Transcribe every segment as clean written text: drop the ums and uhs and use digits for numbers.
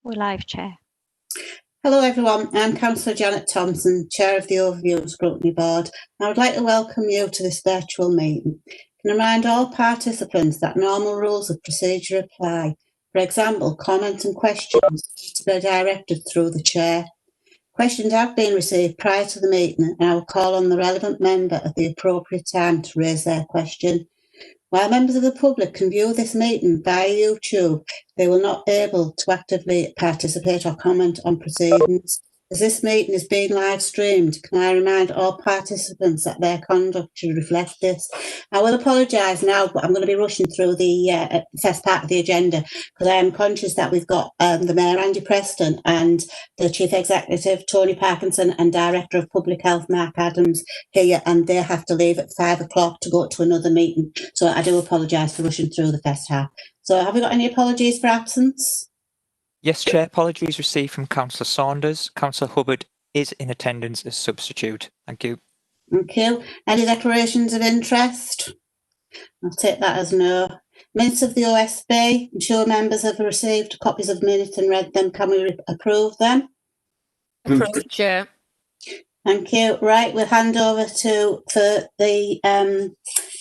We're live, Chair. Hello everyone, I'm Councillor Janet Thompson, Chair of the Overview and Scrutiny Board. I would like to welcome you to this virtual meeting. I can remind all participants that normal rules of procedure apply. For example, comments and questions need to be directed through the Chair. Questions have been received prior to the meeting and I will call on the relevant member at the appropriate time to raise their question. While members of the public can view this meeting via YouTube, they will not be able to actively participate or comment on proceedings. As this meeting is being live streamed, can I remind all participants that their conduct should reflect this? I will apologise now, but I'm going to be rushing through the first part of the agenda because I am conscious that we've got the Mayor, Andy Preston, and the Chief Executive, Tony Parkinson, and Director of Public Health, Mark Adams, here, and they have to leave at 5 o'clock to go to another meeting. So I do apologise for rushing through the first half. So have we got any apologies for absence? Yes, Chair. Apologies received from Councillor Saunders. Councillor Hubbard is in attendance as substitute. Thank you. Thank you. Any declarations of interest? I'll take that as no. Minutes of the OSB. I'm sure members have received copies of minutes and read them. Can we approve them? Approved, Chair. Thank you. Right, we'll hand over for the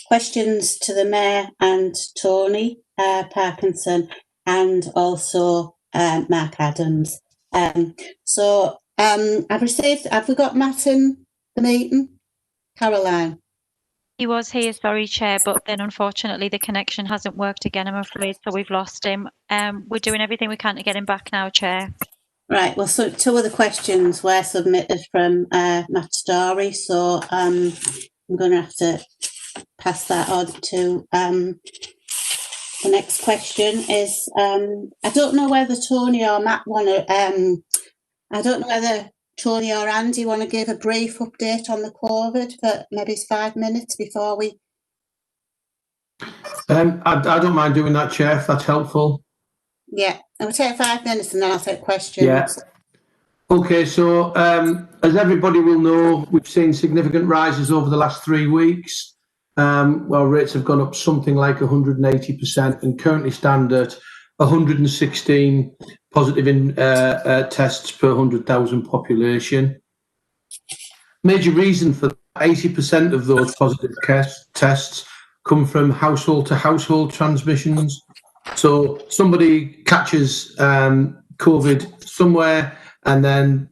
questions to the Mayor and Tony Parkinson and also Mark Adams. Have we got Matt in the meeting? Caroline? He was here, sorry, Chair, but then unfortunately the connection hasn't worked again, I'm afraid, so we've lost him. We're doing everything we can to get him back now, Chair. Right, well, so two of the questions were submitted from Matt Story, so I'm going to have to pass that on to the next question is, I don't know whether Tony or Matt want to, I don't know whether Tony or Andy want to give a brief update on the COVID for maybe 5 minutes before we... I don't mind doing that, Chair, if that's helpful. Yeah, and we'll take 5 minutes and then I'll take questions. Yeah. Okay, so as everybody will know, we've seen significant rises over the last 3 weeks. Well, rates have gone up something like 180% and currently stand at 116 positive tests per 100,000 population. Major reason for 80% of those positive tests come from household to household transmissions. So somebody catches COVID somewhere and then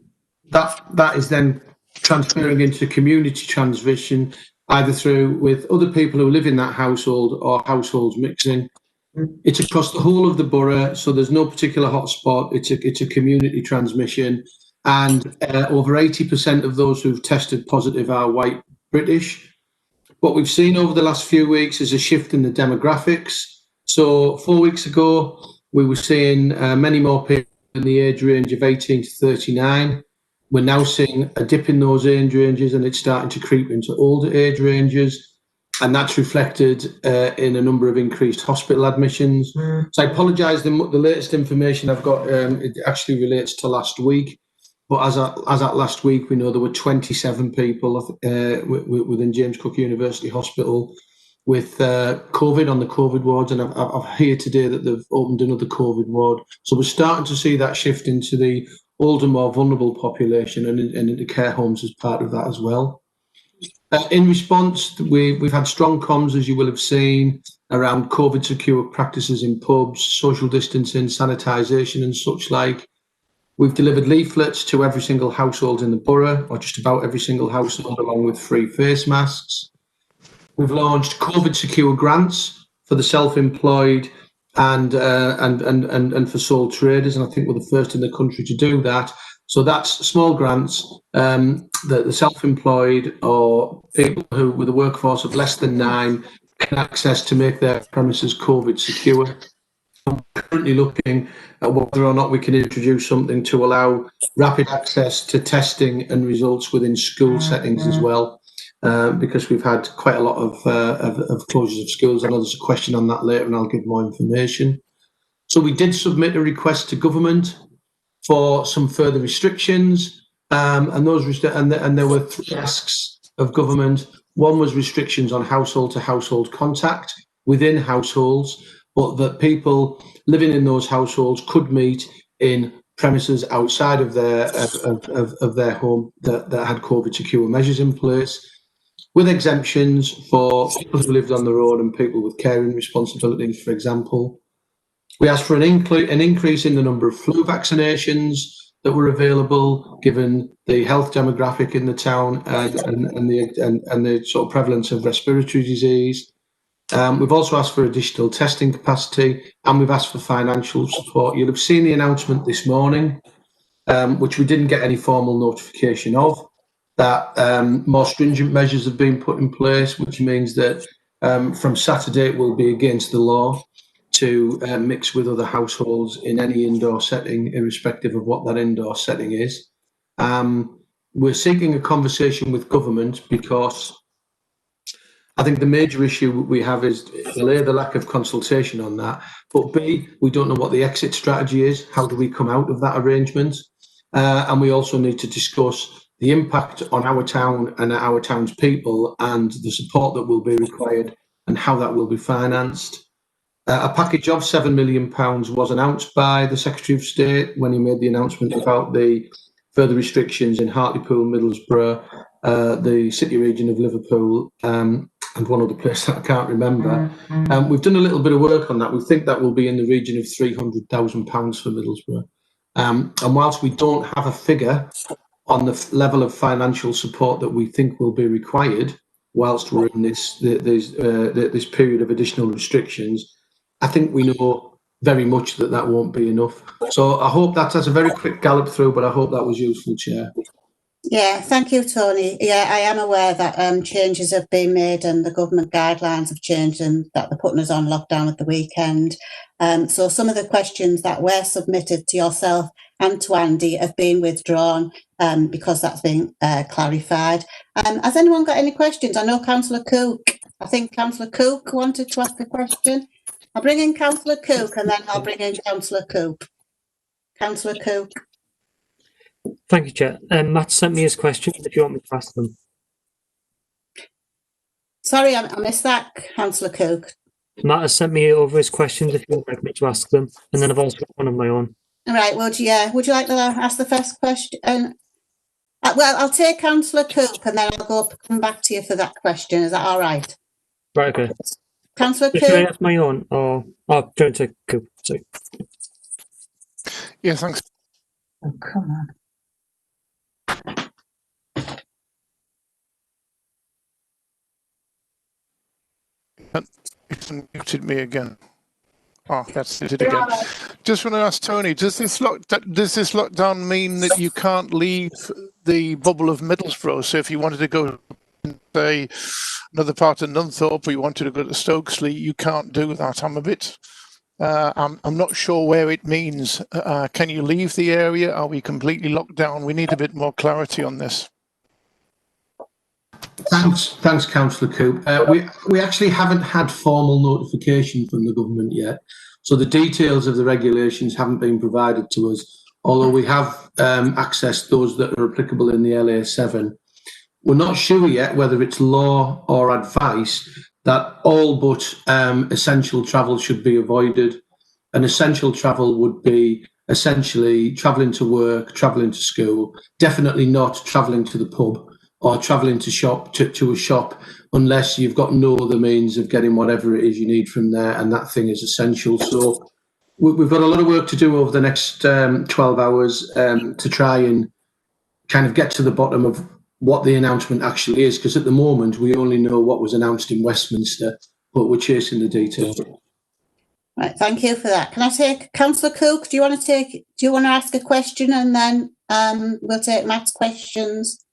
that is then transferring into community transmission, either through with other people who live in that household or households mixing. It's across the whole of the borough, so there's no particular hotspot. It's a community transmission, and over 80% of those who've tested positive are white British. What we've seen over the last few weeks is a shift in the demographics. So 4 weeks ago, we were seeing many more people in the age range of 18 to 39. We're now seeing a dip in those age ranges and it's starting to creep into older age ranges. And that's reflected in a number of increased hospital admissions. So I apologise, the latest information I've got, it actually relates to last week. But as at last week, we know there were 27 people within James Cook University Hospital with COVID on the COVID wards. And I've heard today that they've opened another COVID ward. So we're starting to see that shift into the older, more vulnerable population and into care homes as part of that as well. In response, we've had strong comms, as you will have seen, around COVID secure practices in pubs, social distancing, sanitisation and such like. We've delivered leaflets to every single household in the borough, or just about every single household, along with free face masks. We've launched COVID secure grants for the self-employed and for sole traders, and I think we're the first in the country to do that. So that's small grants that the self-employed or people who with a workforce of less than 9 can access to make their premises COVID secure. I'm currently looking at whether or not we can introduce something to allow rapid access to testing and results within school settings as well, because we've had quite a lot of closures of schools. I know there's a question on that later and I'll give more information. So we did submit a request to government for some further restrictions, and there were 3 asks of government. One was restrictions on household to household contact within households, but that people living in those households could meet in premises outside of their of their home that had COVID secure measures in place, with exemptions for people who lived on their own and people with caring responsibilities, for example. We asked for an increase in the number of flu vaccinations that were available, given the health demographic in the town and the sort of prevalence of respiratory disease. We've also asked for additional testing capacity, and we've asked for financial support. You'll have seen the announcement this morning, which we didn't get any formal notification of, that more stringent measures have been put in place, which means that from Saturday it will be against the law to mix with other households in any indoor setting, irrespective of what that indoor setting is. We're seeking a conversation with government because I think the major issue we have is A, the lack of consultation on that, but B, we don't know what the exit strategy is. How do we come out of that arrangement? And we also need to discuss the impact on our town and our town's people and the support that will be required and how that will be financed. A package of £7 million was announced by the Secretary of State when he made the announcement about the further restrictions in Hartlepool, Middlesbrough, the city region of Liverpool, and one other place that I can't remember. We've done a little bit of work on that. We think that will be in the region of £300,000 for Middlesbrough. And whilst we don't have a figure on the level of financial support that we think will be required whilst we're in this period of additional restrictions, I think we know very much that won't be enough. So I hope that's a very quick gallop through, but I hope that was useful, Chair. Yeah, thank you, Tony. Yeah, I am aware that changes have been made and the government guidelines have changed and that they're putting us on lockdown at the weekend. So some of the questions that were submitted to yourself and to Andy have been withdrawn because that's been clarified. Has anyone got any questions? I know Councillor Cook. I think Councillor Cook wanted to ask a question. I'll bring in Councillor Cook and then I'll bring in Councillor Cook. Councillor Cook. Thank you, Chair. Matt sent me his questions if you want me to ask them. Sorry, I missed that, Councillor Cook. Matt has sent me over his questions if you would like me to ask them, and then I've also got one of my own. All right, would you like to ask the first question? Well, I'll take Councillor Cook and then I'll come back to you for that question. Is that all right? Right, okay. Councillor Cook. Should I ask my own or don't take Cook? Sorry. Yeah, thanks. Oh, come on. It's muted me again. Oh, that's it again. Just want to ask Tony, does this lockdown mean that you can't leave the bubble of Middlesbrough? So if you wanted to go, say, another part of Nunthorpe, or you wanted to go to Stokesley, you can't do that. I'm a bit. I'm not sure where it means. Can you leave the area? Are we completely locked down? We need a bit more clarity on this. Thanks, Councillor Coop. We actually haven't had formal notification from the government yet, so the details of the regulations haven't been provided to us, although we have accessed those that are applicable in the LA7. We're not sure yet whether it's law or advice that all but essential travel should be avoided. And essential travel would be essentially travelling to work, travelling to school, definitely not travelling to the pub or travelling to a shop unless you've got no other means of getting whatever it is you need from there, and that thing is essential. So we've got a lot of work to do over the next 12 hours to try and kind of get to the bottom of what the announcement actually is, because at the moment we only know what was announced in Westminster, but we're chasing the details. Right, thank you for that. Can I take Councillor Cook? Do you want to ask a question and then we'll take Matt's questions?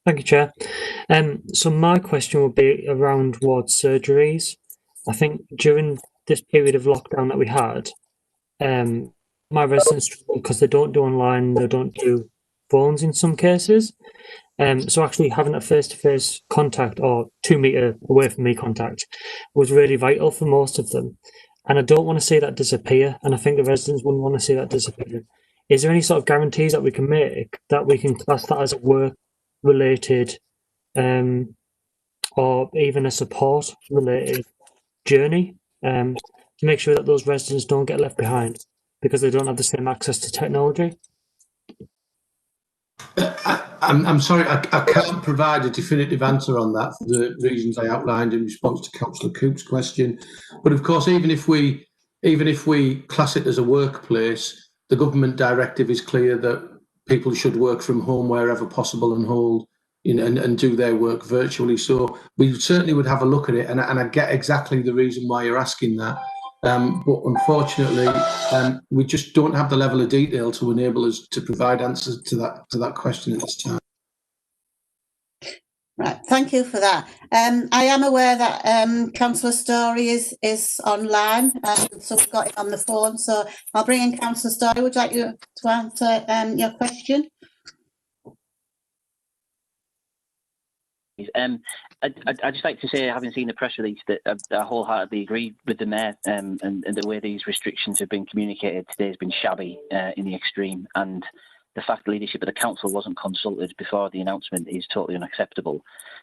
Thank you, Chair. So my question will be around ward surgeries. I think during this period of lockdown that we had, my residents struggle because they don't do online, they don't do phones in some cases. So actually having a face-to-face contact or 2 metre away from me contact was really vital for most of them. And I don't want to see that disappear. And I think the residents wouldn't want to see that disappear. Is there any sort of guarantees that we can make that we can class that as a work-related or even a support-related journey? to make sure that those residents don't get left behind because they don't have the same access to technology? I'm sorry, I can't provide a definitive answer on that for the reasons I outlined in response to Councillor Coop's question. But of course, even if we class it as a workplace, the government directive is clear that people should work from home wherever possible and and do their work virtually. So we certainly would have a look at it, and I get exactly the reason why you're asking that. But unfortunately, we just don't have the level of detail to enable us to provide answers to that question at this time. Right, thank you for that. I am aware that Councillor Story is online, so we've got it on the phone. So I'll bring in Councillor Story. Would you like you to answer your question? I'd just like to say, having seen the press release, that I wholeheartedly agree with the Mayor, and the way these restrictions have been communicated today has been shabby in the extreme, and the fact the leadership of the council wasn't consulted before the announcement is totally unacceptable.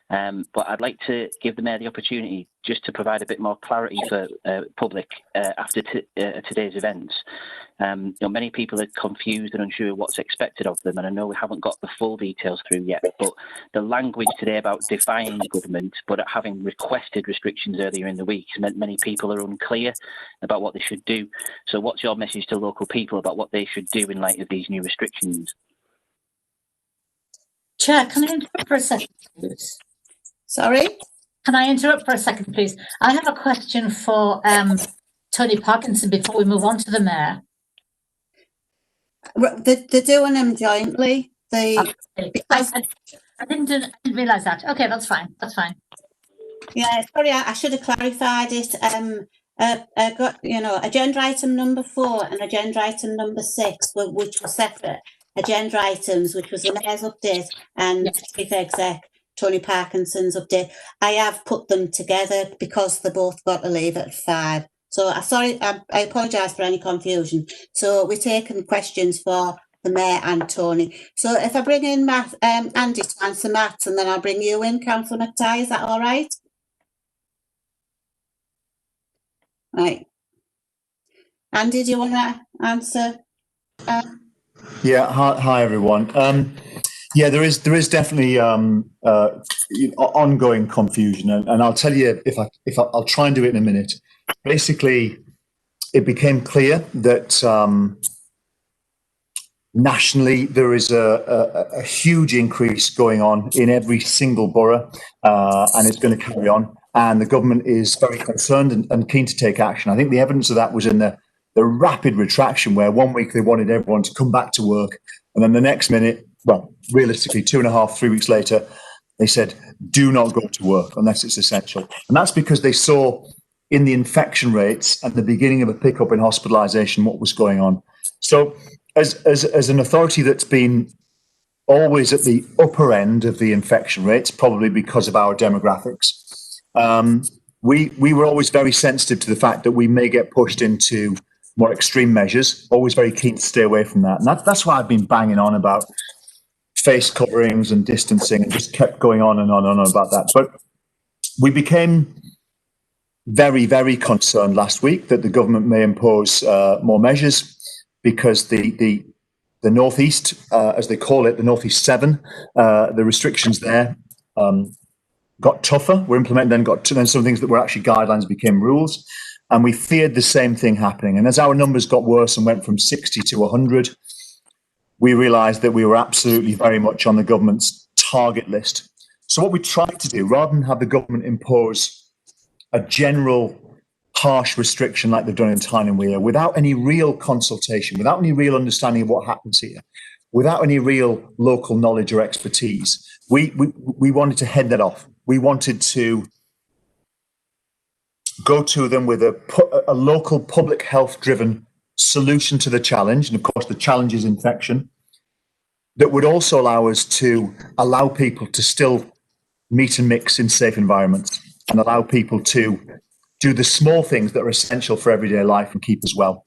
But I'd like to give the Mayor the opportunity just to provide a bit more clarity for public after today's events. Many people are confused and unsure what's expected of them, and I know we haven't got the full details through yet, but the language today about defying government but having requested restrictions earlier in the week has meant many people are unclear about what they should do. So what's your message to local people about what they should do in light of these new restrictions? Chair, can I interrupt for a second, please? Sorry? Can I interrupt for a second, please? I have a question for Tony Parkinson before we move on to the Mayor. They're doing them jointly. I didn't realise that. Okay, that's fine. That's fine. Yeah, sorry, I should have clarified it. I got, agenda item number 4 and agenda item number 6, which were separate agenda items, which was the Mayor's update and Chief Exec Tony Parkinson's update. I have put them together because they both got to leave at 5. So sorry, I apologise for any confusion. So we're taking questions for the Mayor and Tony. So if I bring in Andy to answer Matt's, and then I'll bring you in, Councillor Mcintyre, is that all right? Right. Andy, do you want to answer? Yeah. Hi everyone. Yeah, there is definitely ongoing confusion, and I'll tell you if I'll try and do it in a minute. Basically, it became clear that nationally there is a huge increase going on in every single borough, and it's going to carry on. And the government is very concerned and keen to take action. I think the evidence of that was in the rapid retraction, where 1 week they wanted everyone to come back to work, and then the next minute, well, realistically 2.5, 3 weeks later, they said, do not go to work unless it's essential. And that's because they saw in the infection rates and the beginning of a pickup in hospitalisation what was going on. So as an authority that's been always at the upper end of the infection rates, probably because of our demographics, we were always very sensitive to the fact that we may get pushed into more extreme measures, always very keen to stay away from that. And that's why I've been banging on about face coverings and distancing, and just kept going on and on and on about that. But we became very, very concerned last week that the government may impose more measures, because the Northeast, as they call it, the Northeast 7, the restrictions there got tougher, were implemented, then some things that were actually guidelines became rules. And we feared the same thing happening. And as our numbers got worse and went from 60 to 100, we realised that we were absolutely very much on the government's target list. So what we tried to do, rather than have the government impose a general harsh restriction like they've done in Tyne and Wear, without any real consultation, without any real understanding of what happens here, without any real local knowledge or expertise, we wanted to head that off. We wanted to go to them with a local public health driven solution to the challenge. And of course, the challenge is infection, that would also allow us to allow people to still meet and mix in safe environments, and allow people to do the small things that are essential for everyday life and keep us well.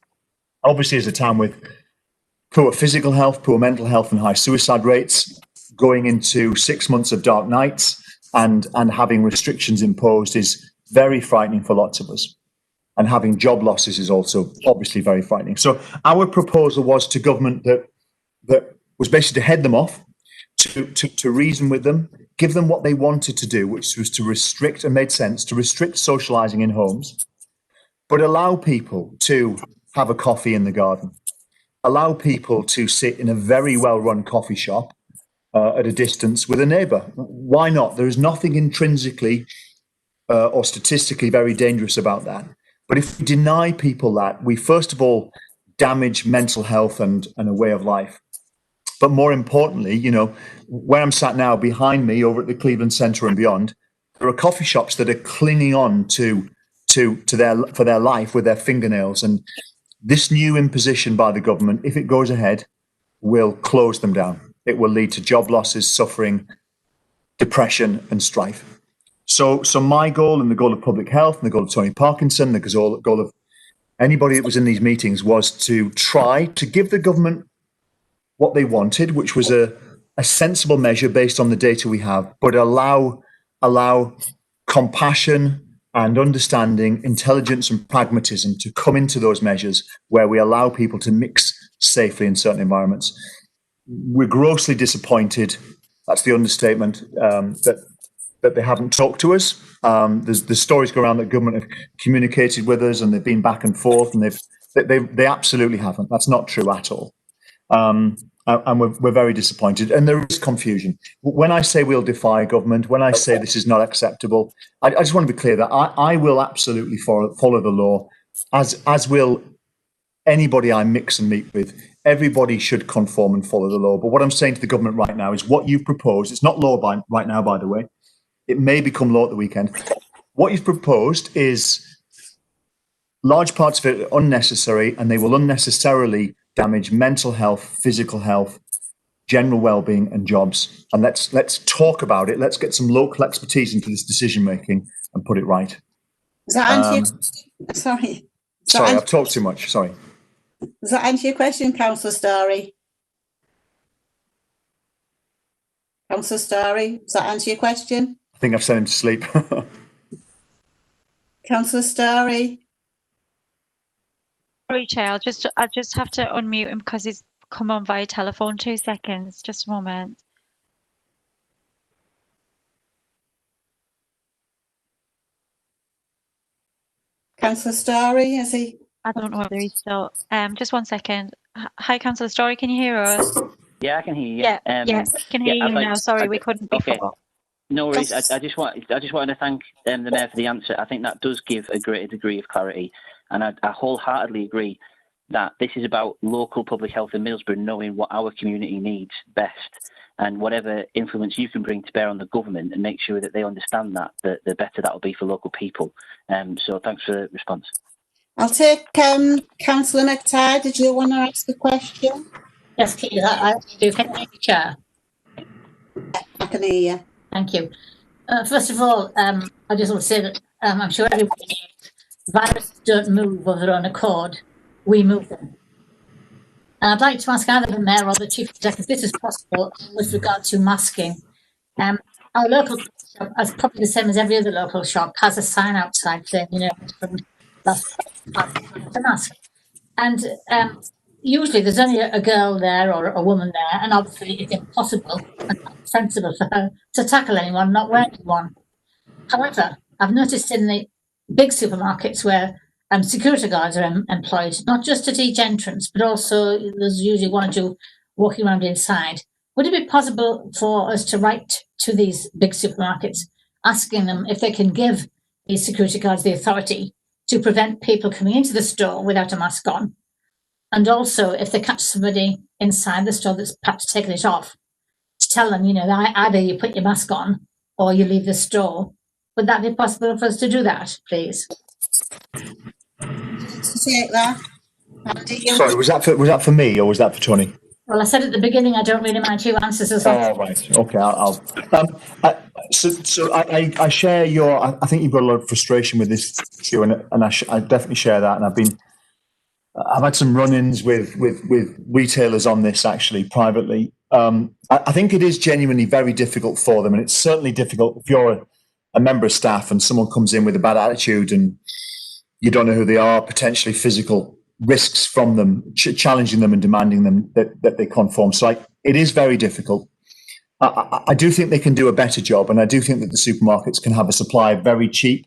Obviously, as a town with poor physical health, poor mental health, and high suicide rates, going into 6 months of dark nights and having restrictions imposed is very frightening for lots of us. and having job losses is also obviously very frightening. So our proposal was to government that was basically to head them off, to reason with them, give them what they wanted to do, which was to restrict, and made sense, to restrict socialising in homes, but allow people to have a coffee in the garden, allow people to sit in a very well-run coffee shop at a distance with a neighbour. Why not? There is nothing intrinsically or statistically very dangerous about that. But if we deny people that, we first of all damage mental health and a way of life. But more importantly, you know, where I'm sat now behind me over at the Cleveland Centre and beyond, there are coffee shops that are clinging on to their life with their fingernails. And this new imposition by the government, if it goes ahead, will close them down. It will lead to job losses, suffering, depression, and strife. So my goal and the goal of public health and the goal of Tony Parkinson, the goal of anybody that was in these meetings was to try to give the government what they wanted, which was a sensible measure based on the data we have, but allow compassion and understanding, intelligence and pragmatism to come into those measures where we allow people to mix safely in certain environments. We're grossly disappointed, that's the understatement, that they haven't talked to us. There's stories go around that government have communicated with us and they've been back and forth, and they absolutely haven't. That's not true at all. And we're very disappointed, and there is confusion. When I say we'll defy government, when I say this is not acceptable, I just want to be clear that I will absolutely follow the law, as will anybody I mix and meet with. Everybody should conform and follow the law. But what I'm saying to the government right now is what you've proposed, it's not law right now, by the way. It may become law at the weekend. What you've proposed is large parts of it are unnecessary, and they will unnecessarily damage mental health, physical health, general well-being, and jobs. And let's talk about it. Let's get some local expertise into this decision-making and put it right. Does that answer your question? Sorry, I've talked too much. Sorry. Does that answer your question, Councillor Starry? Councillor Starry, does that answer your question? I think I've sent him to sleep. Councillor Starry? Sorry, Chair, I just have to unmute him because he's come on via telephone. 2 seconds, just a moment. Councillor Starry, is he? I don't know whether he's still. Just 1 second. Hi, Councillor Story, can you hear us? Yeah, I can hear you. Yeah, yes, I can hear you now. Sorry, we couldn't before. Okay. No worries. I just wanted to thank the Mayor for the answer. I think that does give a greater degree of clarity, and I wholeheartedly agree that this is about local public health in Middlesbrough knowing what our community needs best, and whatever influence you can bring to bear on the government and make sure that they understand that, the better that will be for local people. So thanks for the response. I'll take Councillor Mcintyre. Did you want to ask a question? Yes, please. I do. Can you hear me, Chair? I can hear you. Thank you. First of all, I just want to say that I'm sure everybody knows viruses don't move of their own accord. We move them. And I'd like to ask either the Mayor or the Chief Executive if this is possible with regard to masking. Our local shop, as probably the same as every other local shop, has a sign outside saying, you know, from the mask. And usually there's only a girl there or a woman there, and obviously it's impossible and not sensible for her to tackle anyone not wearing one. However, I've noticed in the big supermarkets where security guards are employed, not just at each entrance, but also there's usually one or two walking around inside. Would it be possible for us to write to these big supermarkets asking them if they can give these security guards the authority to prevent people coming into the store without a mask on? And also, if they catch somebody inside the store that's perhaps taken it off, to tell them, you know, that either you put your mask on or you leave the store. Would that be possible for us to do that, please? Take that. Sorry, was that for me or was that for Tony? Well, I said at the beginning, I don't really mind who answers as well. Oh, right. Okay, I'll. So I share your. I think you've got a lot of frustration with this issue, and I definitely share that. And I've had some run-ins with retailers on this actually privately. I think it is genuinely very difficult for them, and it's certainly difficult if you're a member of staff and someone comes in with a bad attitude and you don't know who they are, potentially physical risks from them, challenging them and demanding them that they conform. So it is very difficult. I do think they can do a better job, and I do think that the supermarkets can have a supply of very cheap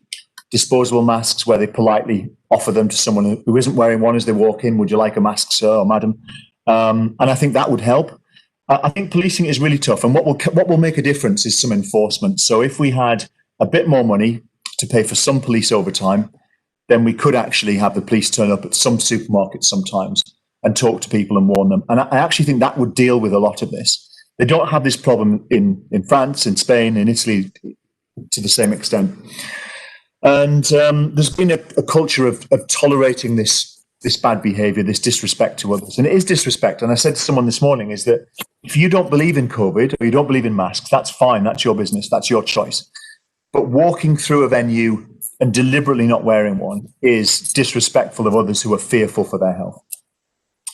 disposable masks where they politely offer them to someone who isn't wearing one as they walk in. Would you like a mask, sir or madam? And I think that would help. I think policing is really tough, and what will make a difference is some enforcement. So if we had a bit more money to pay for some police overtime, then we could actually have the police turn up at some supermarkets sometimes and talk to people and warn them. And I actually think that would deal with a lot of this. They don't have this problem in France, in Spain, in Italy to the same extent. And there's been a culture of tolerating this bad behaviour, this disrespect to others. And it is disrespect. And I said to someone this morning is that if you don't believe in COVID or you don't believe in masks, that's fine. That's your business. That's your choice. But walking through a venue and deliberately not wearing one is disrespectful of others who are fearful for their health.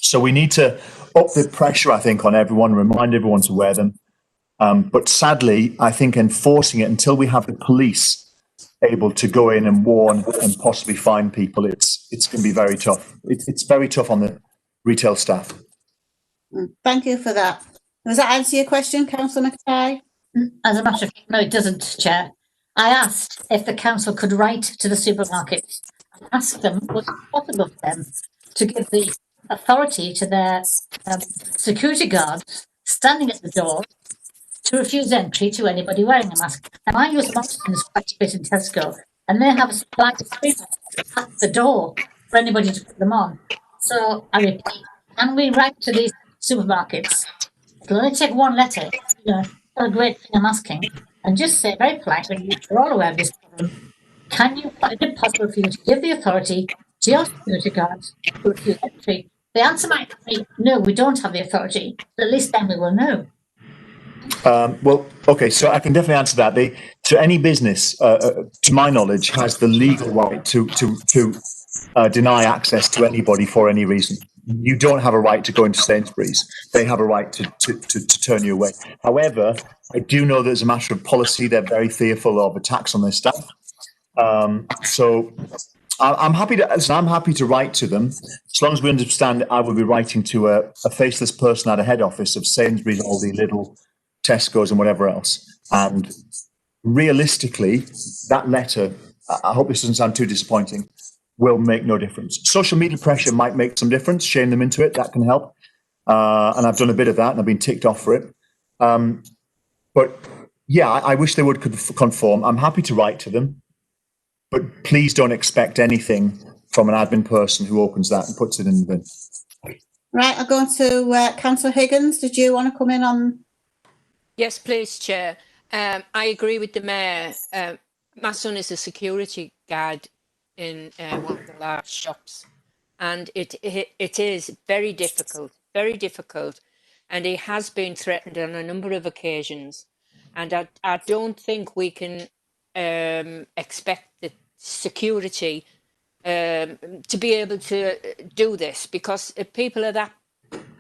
So we need to up the pressure, I think, on everyone, remind everyone to wear them. But sadly, I think enforcing it until we have the police able to go in and warn and possibly fine people, it's going to be very tough. It's very tough on the retail staff. Thank you for that. Does that answer your question, Councillor Mcintyre? As a matter of fact, no, it doesn't, Chair. I asked if the council could write to the supermarkets and ask them what's possible for them to give the authority to their security guards standing at the door to refuse entry to anybody wearing a mask. And I use Morrison's quite a bit in Tesco, and they have a supply of 3 masks at the door for anybody to put them on. So I repeat, can we write to these supermarkets? It'll only take one letter, not a great thing I'm asking, and just say very politely, you're all aware of this problem. Is it possible for you to give the authority to your security guards to refuse entry? The answer might be, no, we don't have the authority, but at least then we will know. Well, okay, so I can definitely answer that. So any business, to my knowledge, has the legal right to deny access to anybody for any reason. You don't have a right to go into Sainsbury's. They have a right to turn you away. However, I do know that as a matter of policy, they're very fearful of attacks on their staff. So I'm happy to write to them, as long as we understand I will be writing to a faceless person at a head office of Sainsbury's, Aldi, Lidl, Tesco's and whatever else. And realistically, that letter, I hope this doesn't sound too disappointing, will make no difference. Social media pressure might make some difference, shame them into it, that can help. And I've done a bit of that and I've been ticked off for it. But yeah, I wish they would conform. I'm happy to write to them, but please don't expect anything from an admin person who opens that and puts it in the bin. Right, I'll go on to Councillor Higgins. Did you want to come in on? Yes, please, Chair. I agree with the Mayor. My son is a security guard in one of the large shops, and it is very difficult, and he has been threatened on a number of occasions. And I don't think we can expect the security to be able to do this, because if people are that,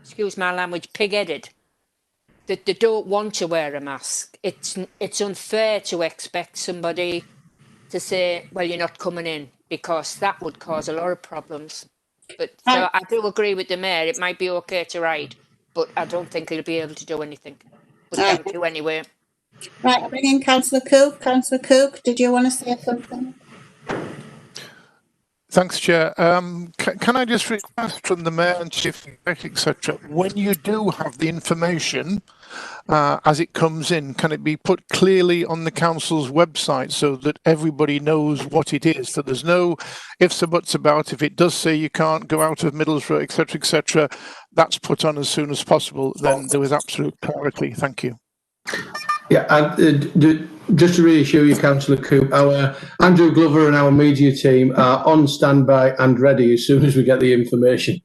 excuse my language, pig-headed, that they don't want to wear a mask, it's unfair to expect somebody to say, well, you're not coming in, because that would cause a lot of problems. But so I do agree with the Mayor, it might be okay to write, but I don't think he'll be able to do anything. But thank you anyway. Right, I'll bring in Councillor Cook. Councillor Cook, did you want to say something? Thanks, Chair. Can I just request from the Mayor and Chief Executive, etc., when you do have the information as it comes in, can it be put clearly on the council's website so that everybody knows what it is? So there's no ifs or buts about. If it does say you can't go out of Middlesbrough, etc., that's put on as soon as possible. Then there was absolute clarity. Thank you. Yeah, and just to reassure you, Councillor Coop, our Andrew Glover and our media team are on standby and ready as soon as we get the information.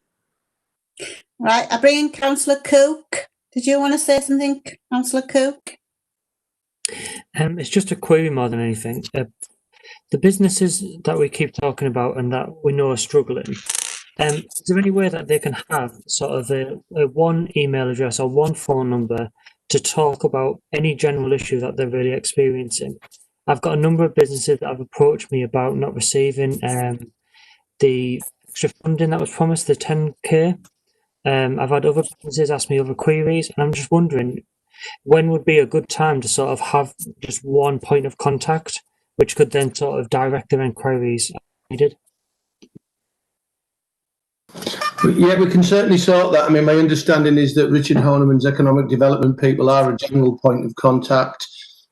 Right, I bring in Councillor Cook. Did you want to say something, Councillor Cook? It's just a query more than anything. The businesses that we keep talking about and that we know are struggling, is there any way that they can have sort of a one email address or one phone number to talk about any general issue that they're really experiencing? I've got a number of businesses that have approached me about not receiving the extra funding that was promised, the 10k. I've had other businesses ask me other queries, and I'm just wondering when would be a good time to sort of have just one point of contact, which could then sort of direct their inquiries needed. Yeah, we can certainly sort that. I mean, my understanding is that Richard Horniman's economic development people are a general point of contact,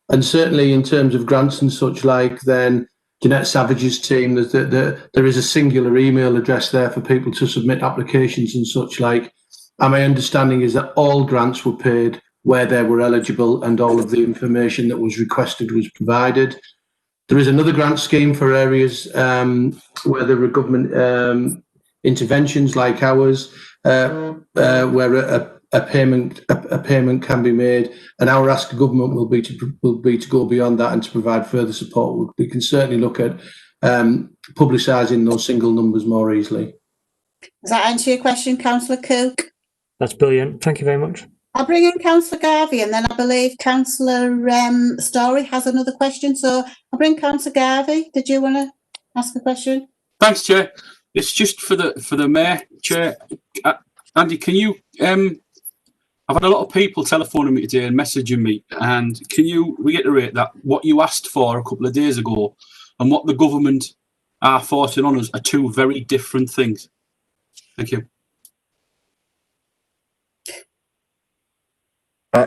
and certainly in terms of grants and such like, then Jeanette Savage's team, there is a singular email address there for people to submit applications and such like. And my understanding is that all grants were paid where they were eligible, and all of the information that was requested was provided. There is another grant scheme for areas where there are government interventions like ours, where a payment can be made, and our ask of government will be to go beyond that and to provide further support. We can certainly look at publicising those single numbers more easily. Does that answer your question, Councillor Cook? That's brilliant. Thank you very much. I'll bring in Councillor Garvey, and then I believe Councillor Story has another question. So I'll bring Councillor Garvey. Did you want to ask a question? Thanks, Chair. It's just for the Mayor, Chair. Andy, can you? I've had a lot of people telephoning me today and messaging me, and can you reiterate that what you asked for a couple of days ago and what the government are forcing on us are two very different things? Thank you.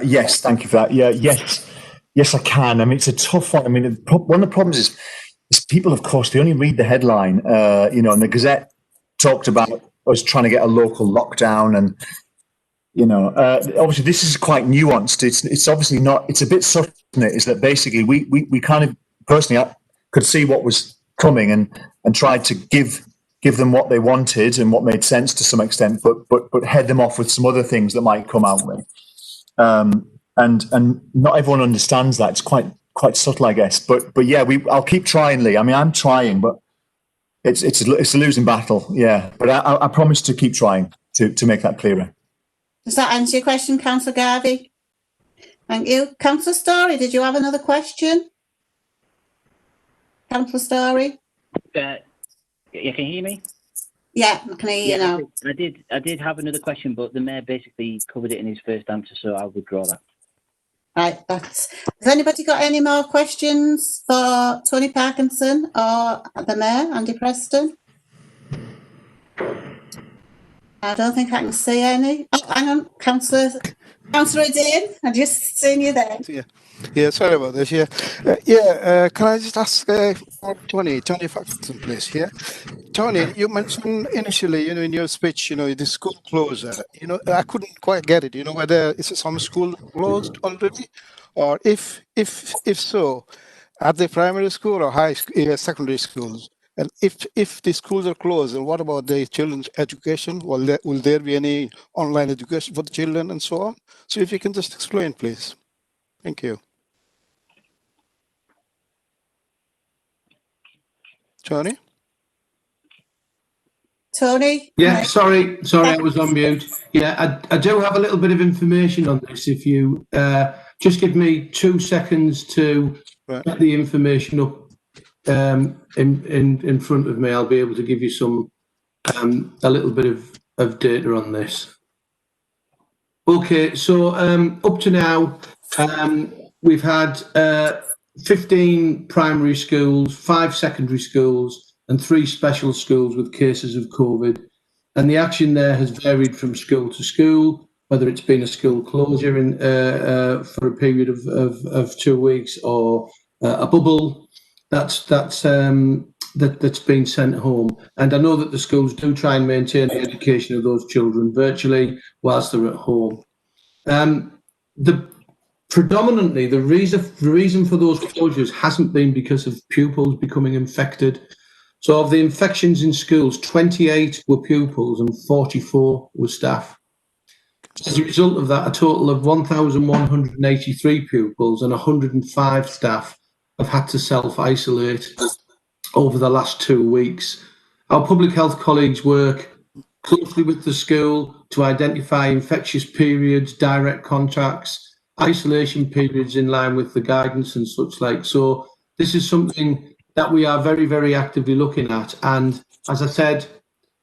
Yes, thank you for that. Yeah, yes, I can. I mean, it's a tough one. I mean, one of the problems is people, of course, they only read the headline, and the Gazette talked about us trying to get a local lockdown, and obviously this is quite nuanced. It's obviously not. It's a bit subtle, isn't it? Is that basically we kind of personally I could see what was coming and tried to give them what they wanted and what made sense to some extent, but head them off with some other things that might come out with. And not everyone understands that. It's quite subtle, I guess. But yeah, I'll keep trying, Lee. I mean, I'm trying, but it's a losing battle. Yeah, but I promise to keep trying to make that clearer. Does that answer your question, Councillor Garvey? Thank you. Councillor Story, did you have another question? Councillor Story? Yeah, can you hear me? Yeah, I can hear you now. I did have another question, but the Mayor basically covered it in his first answer, so I'll withdraw that. Right, has anybody got any more questions for Tony Parkinson or the Mayor, Andy Preston? I don't think I can see any. Oh, hang on, Councillor Dean, I just seen you there. Yeah, sorry about this. Yeah, can I just ask Tony Parkinson, please? Yeah, Tony, you mentioned initially, in your speech, the school closure. I couldn't quite get it. Whether is some school closed already, or if so, at the primary school or secondary schools. And if the schools are closed, and what about the children's education? Will there be any online education for the children and so on? So if you can just explain, please. Thank you. Tony? Yeah, sorry, I was on mute. Yeah, I do have a little bit of information on this. If you just give me 2 seconds to get the information up in front of me, I'll be able to give you some a little bit of data on this. Okay, so up to now, we've had 15 primary schools, 5 secondary schools, and 3 special schools with cases of COVID. And the action there has varied from school to school, whether it's been a school closure for a period of 2 weeks or a bubble that's been sent home. And I know that the schools do try and maintain the education of those children virtually whilst they're at home. Predominantly, the reason for those closures hasn't been because of pupils becoming infected. So of the infections in schools, 28 were pupils and 44 were staff. As a result of that, a total of 1,183 pupils and 105 staff have had to self-isolate over the last 2 weeks. Our public health colleagues work closely with the school to identify infectious periods, direct contacts, isolation periods in line with the guidance and such like. So this is something that we are very, very actively looking at. And as I said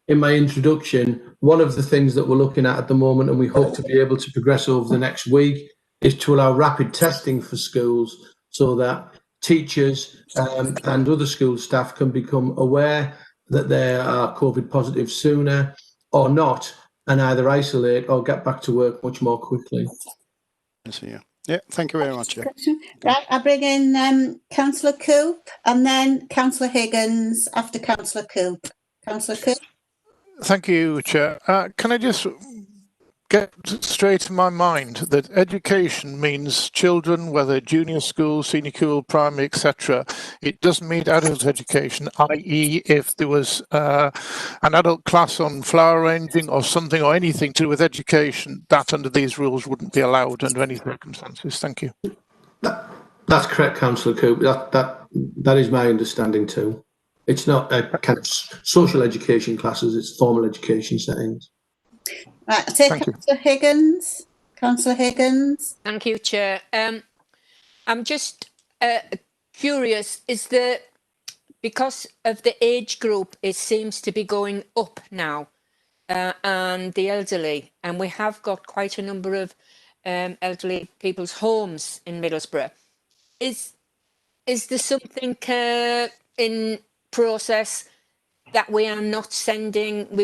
in my introduction, one of the things that we're looking at the moment, and we hope to be able to progress over the next week, is to allow rapid testing for schools so that teachers and other school staff can become aware that they are COVID positive sooner or not, and either isolate or get back to work much more quickly. Yeah, thank you very much. Yeah. Right, I bring in Councillor Coop and then Councillor Higgins after Councillor Coop. Councillor Coop. Thank you, Chair. Can I just get straight in my mind that education means children, whether junior school, senior school, primary, etc. It doesn't mean adult education, i.e. if there was an adult class on flower arranging or something or anything to do with education, that under these rules wouldn't be allowed under any circumstances. Thank you. That's correct, Councillor Coop. That is my understanding too. It's not a kind of social education classes, it's formal education settings. Right, I'll take Councillor Higgins. Councillor Higgins. Thank you, Chair. I'm just curious, because of the age group, it seems to be going up now, and the elderly, and we have got quite a number of elderly people's homes in Middlesbrough. Is there something in process that we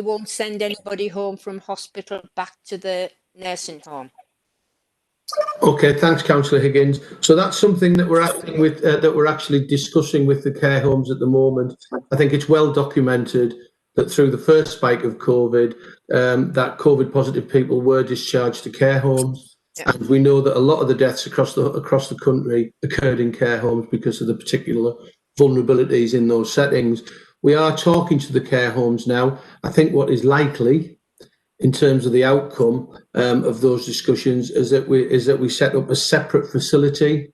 won't send anybody home from hospital back to the nursing home? Okay, thanks, Councillor Higgins. So that's something that we're acting with, that we're actually discussing with the care homes at the moment. I think it's well documented that through the first spike of COVID, that COVID positive people were discharged to care homes. Yeah. And we know that a lot of the deaths across the country occurred in care homes because of the particular vulnerabilities in those settings. We are talking to the care homes now. I think what is likely in terms of the outcome of those discussions is that we set up a separate facility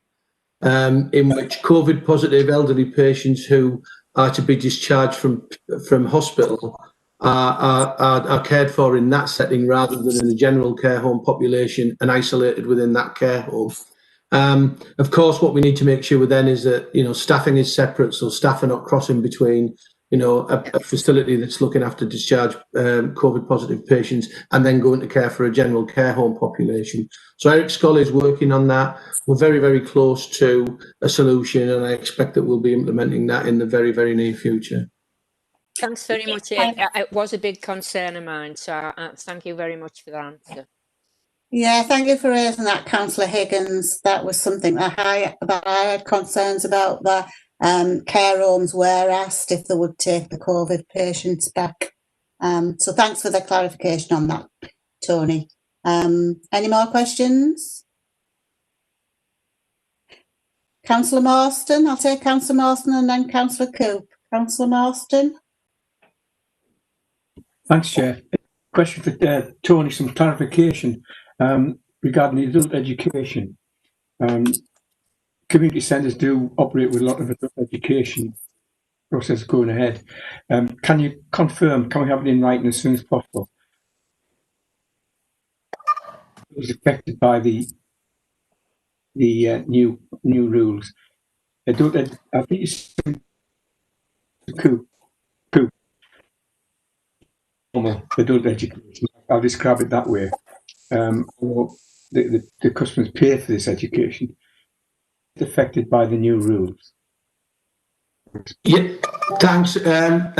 in which COVID positive elderly patients who are to be discharged from hospital are cared for in that setting rather than in the general care home population and isolated within that care home. Of course, what we need to make sure then is that, staffing is separate, so staff are not crossing between, a facility that's looking after discharged COVID positive patients and then going to care for a general care home population. So Eric Scully is working on that. We're very, very close to a solution, and I expect that we'll be implementing that in the very, very near future. Thanks very much. It was a big concern of mine, so thank you very much for the answer. Yeah, thank you for raising that, Councillor Higgins. That was something that I had concerns about. The care homes were asked if they would take the COVID patients back. So thanks for the clarification on that, Tony. Any more questions? Councillor Marston, I'll take Councillor Marston and then Councillor Coop. Councillor Marston. Thanks, Chair. Question for Tony, some clarification regarding the adult education. Community centres do operate with a lot of adult education process going ahead. Can you confirm, can we have it in writing as soon as possible? It was affected by the new rules. Adult I think it's adult education. I'll describe it that way. Or the customers pay for this education. It's affected by the new rules. Yeah, thanks. And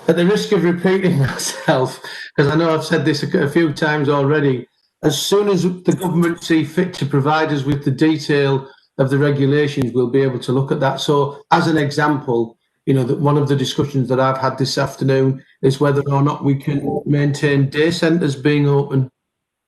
at the risk of repeating myself, because I know I've said this a few times already, as soon as the government see fit to provide us with the detail of the regulations, we'll be able to look at that. So, as an example, that one of the discussions that I've had this afternoon is whether or not we can maintain day centres being open.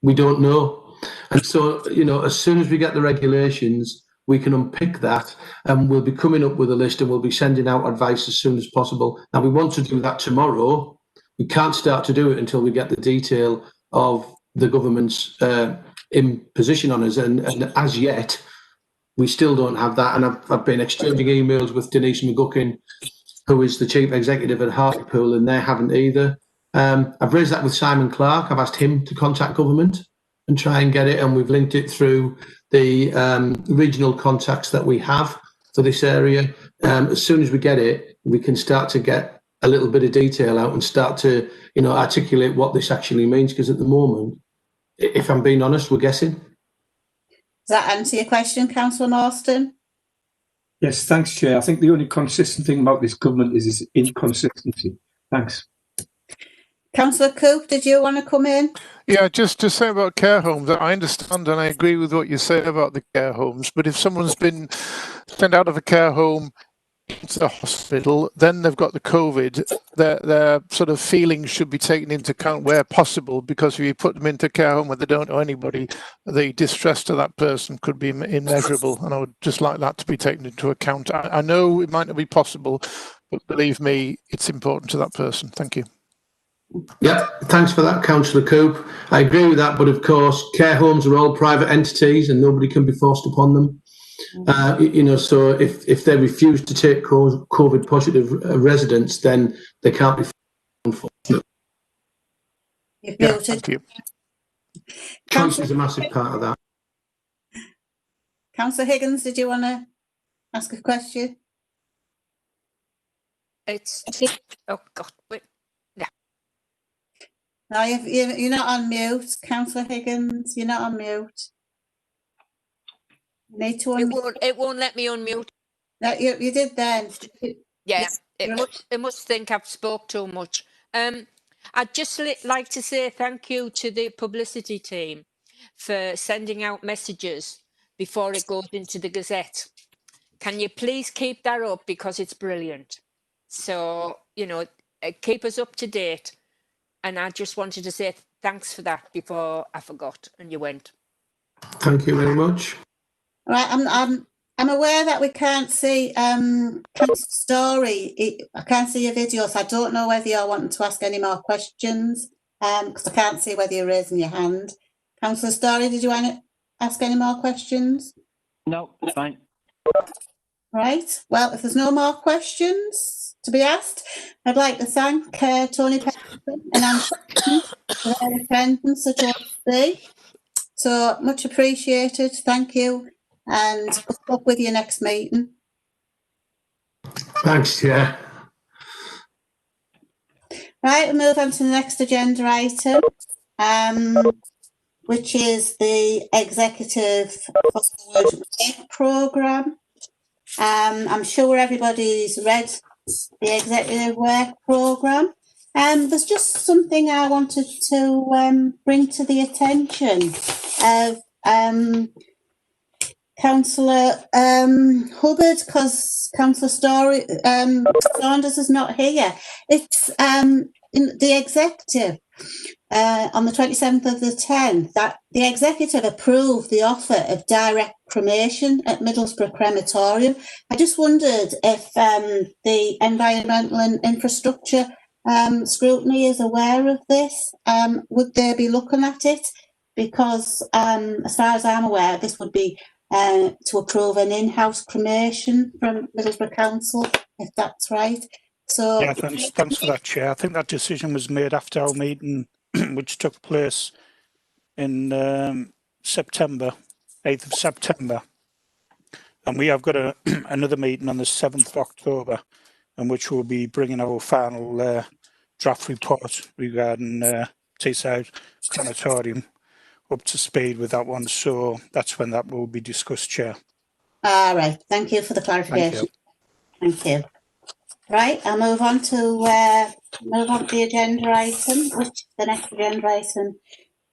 We don't know. And so, as soon as we get the regulations, we can unpick that, and we'll be coming up with a list, and we'll be sending out advice as soon as possible. Now, we want to do that tomorrow. We can't start to do it until we get the detail of the government's imposition on us, and as yet, we still don't have that. And I've been exchanging emails with Denise McGuckin, who is the chief executive at Hartlepool, and they haven't either. I've raised that with Simon Clark. I've asked him to contact government and try and get it, and we've linked it through the regional contacts that we have for this area. As soon as we get it, we can start to get a little bit of detail out and start to, you know, articulate what this actually means. Because at the moment, if I'm being honest, we're guessing. Does that answer your question, Councillor Marston? Yes, thanks, Chair. I think the only consistent thing about this government is its inconsistency. Thanks. Councillor Coop, did you want to come in? Yeah, just to say about care homes, I understand and I agree with what you say about the care homes, but if someone's been sent out of a care home into the hospital, then they've got the COVID, their sort of feelings should be taken into account where possible, because if you put them into a care home where they don't know anybody, the distress to that person could be immeasurable, and I would just like that to be taken into account. I know it might not be possible, but believe me, it's important to that person. Thank you. Yeah, thanks for that, Councillor Coop. I agree with that, but of course, care homes are all private entities and nobody can be forced upon them. You know, so if they refuse to take COVID positive residents, then they can't be unfortunate. Yeah, thank you. Choice is a massive part of that. Councillor Higgins, did you want to ask a question? It's oh God, wait. Yeah. No, you're not on mute, Councillor Higgins. You're not on mute. You need to unmute. It won't let me unmute. No, you did then. Yeah, it must think I've spoke too much. I'd just like to say thank you to the publicity team for sending out messages before it goes into the Gazette. Can you please keep that up, because it's brilliant. So, you know, keep us up to date. And I just wanted to say thanks for that before I forgot and you went. Thank you very much. Right, I'm aware that we can't see Story. I can't see your video, so I don't know whether you're wanting to ask any more questions. Because I can't see whether you're raising your hand. Councillor Story, did you want to ask any more questions? No, it's fine. Right. Well, if there's no more questions to be asked, I'd like to thank Tony Pemberton and Anne for their attendance at OSB. So much appreciated. Thank you, and good luck with your next meeting. Thanks, Chair. Right, we'll move on to the next agenda item, which is the Executive Forward Work Programme. I'm sure everybody's read the Executive Work Programme. There's just something I wanted to bring to the attention of Councillor Hubbard, because Councillor Saunders is not here. It's in the executive on the 27th of the 10th that the executive approved the offer of direct cremation at Middlesbrough Crematorium. I just wondered if the Environmental and Infrastructure Scrutiny is aware of this. Would they be looking at it? Because as far as I'm aware, this would be to approve an in-house cremation from Middlesbrough Council, if that's right. So yeah, thanks for that, Chair. I think that decision was made after our meeting, which took place in September, 8th of September. And we have got another meeting on the 7th of October, in which we'll be bringing our final draft report regarding Teesside Crematorium up to speed with that one. So that's when that will be discussed, Chair. All right. Thank you for the clarification. Thank you. Right, I'll move on to the agenda item, which the next agenda item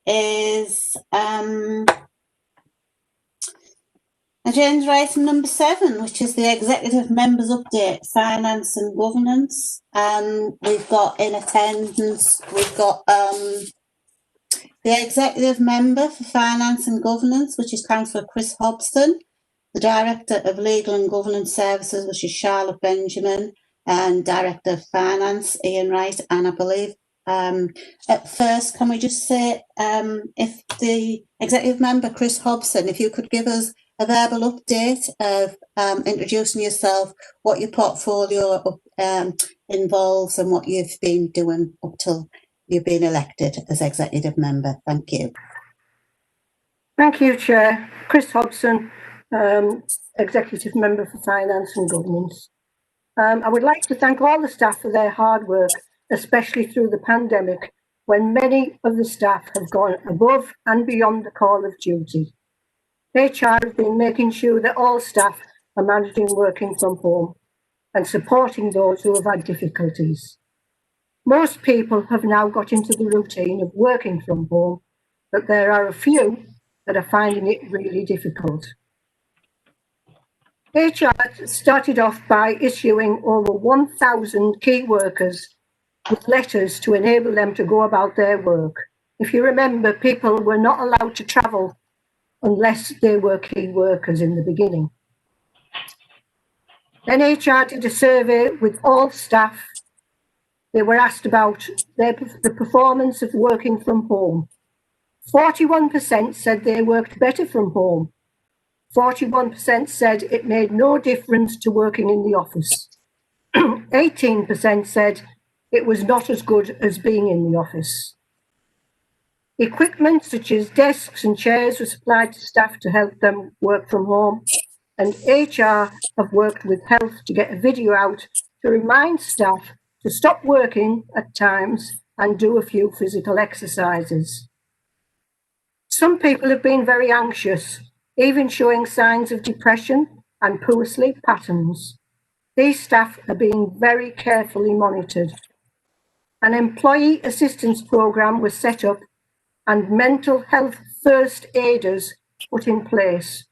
is agenda item number 7, which is the Executive Members Update, Finance and Governance. We've got in attendance, we've got the Executive Member for Finance and Governance, which is Councillor Chris Hobson, the Director of Legal and Governance Services, which is Charlotte Benjamin, and Director of Finance, Ian Wright. And I believe at first, can we just say if the Executive Member, Chris Hobson, if you could give us a verbal update of introducing yourself, what your portfolio involves and what you've been doing up till you've been elected as Executive Member. Thank you. Thank you, Chair. Chris Hobson, Executive Member for Finance and Governance. I would like to thank all the staff for their hard work, especially through the pandemic, when many of the staff have gone above and beyond the call of duty. HR has been making sure that all staff are managing working from home and supporting those who have had difficulties. Most people have now got into the routine of working from home, but there are a few that are finding it really difficult. HR started off by issuing over 1,000 key workers with letters to enable them to go about their work. If you remember, people were not allowed to travel unless they were key workers in the beginning. Then HR did a survey with all staff. They were asked about the performance of working from home. 41% said they worked better from home. 41% said it made no difference to working in the office. 18% said it was not as good as being in the office. Equipment such as desks and chairs were supplied to staff to help them work from home, and HR have worked with health to get a video out to remind staff to stop working at times and do a few physical exercises. Some people have been very anxious, even showing signs of depression and poor sleep patterns. These staff are being very carefully monitored. An employee assistance programme was set up and mental health first aiders put in place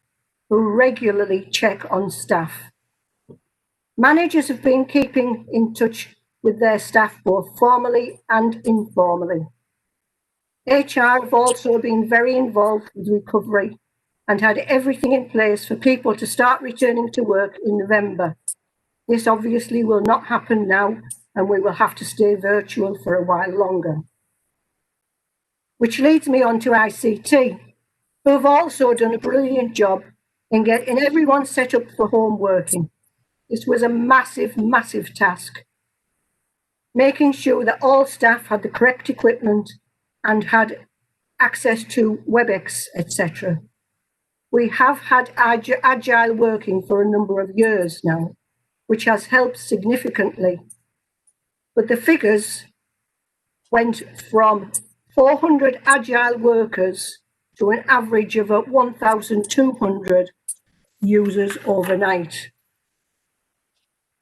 who regularly check on staff. Managers have been keeping in touch with their staff both formally and informally. HR have also been very involved with recovery and had everything in place for people to start returning to work in November. This obviously will not happen now, and we will have to stay virtual for a while longer. Which leads me on to ICT, who have also done a brilliant job in getting everyone set up for home working. This was a massive, massive task, making sure that all staff had the correct equipment and had access to WebEx, etc. We have had agile working for a number of years now, which has helped significantly. But the figures went from 400 agile workers to an average of 1,200 users overnight.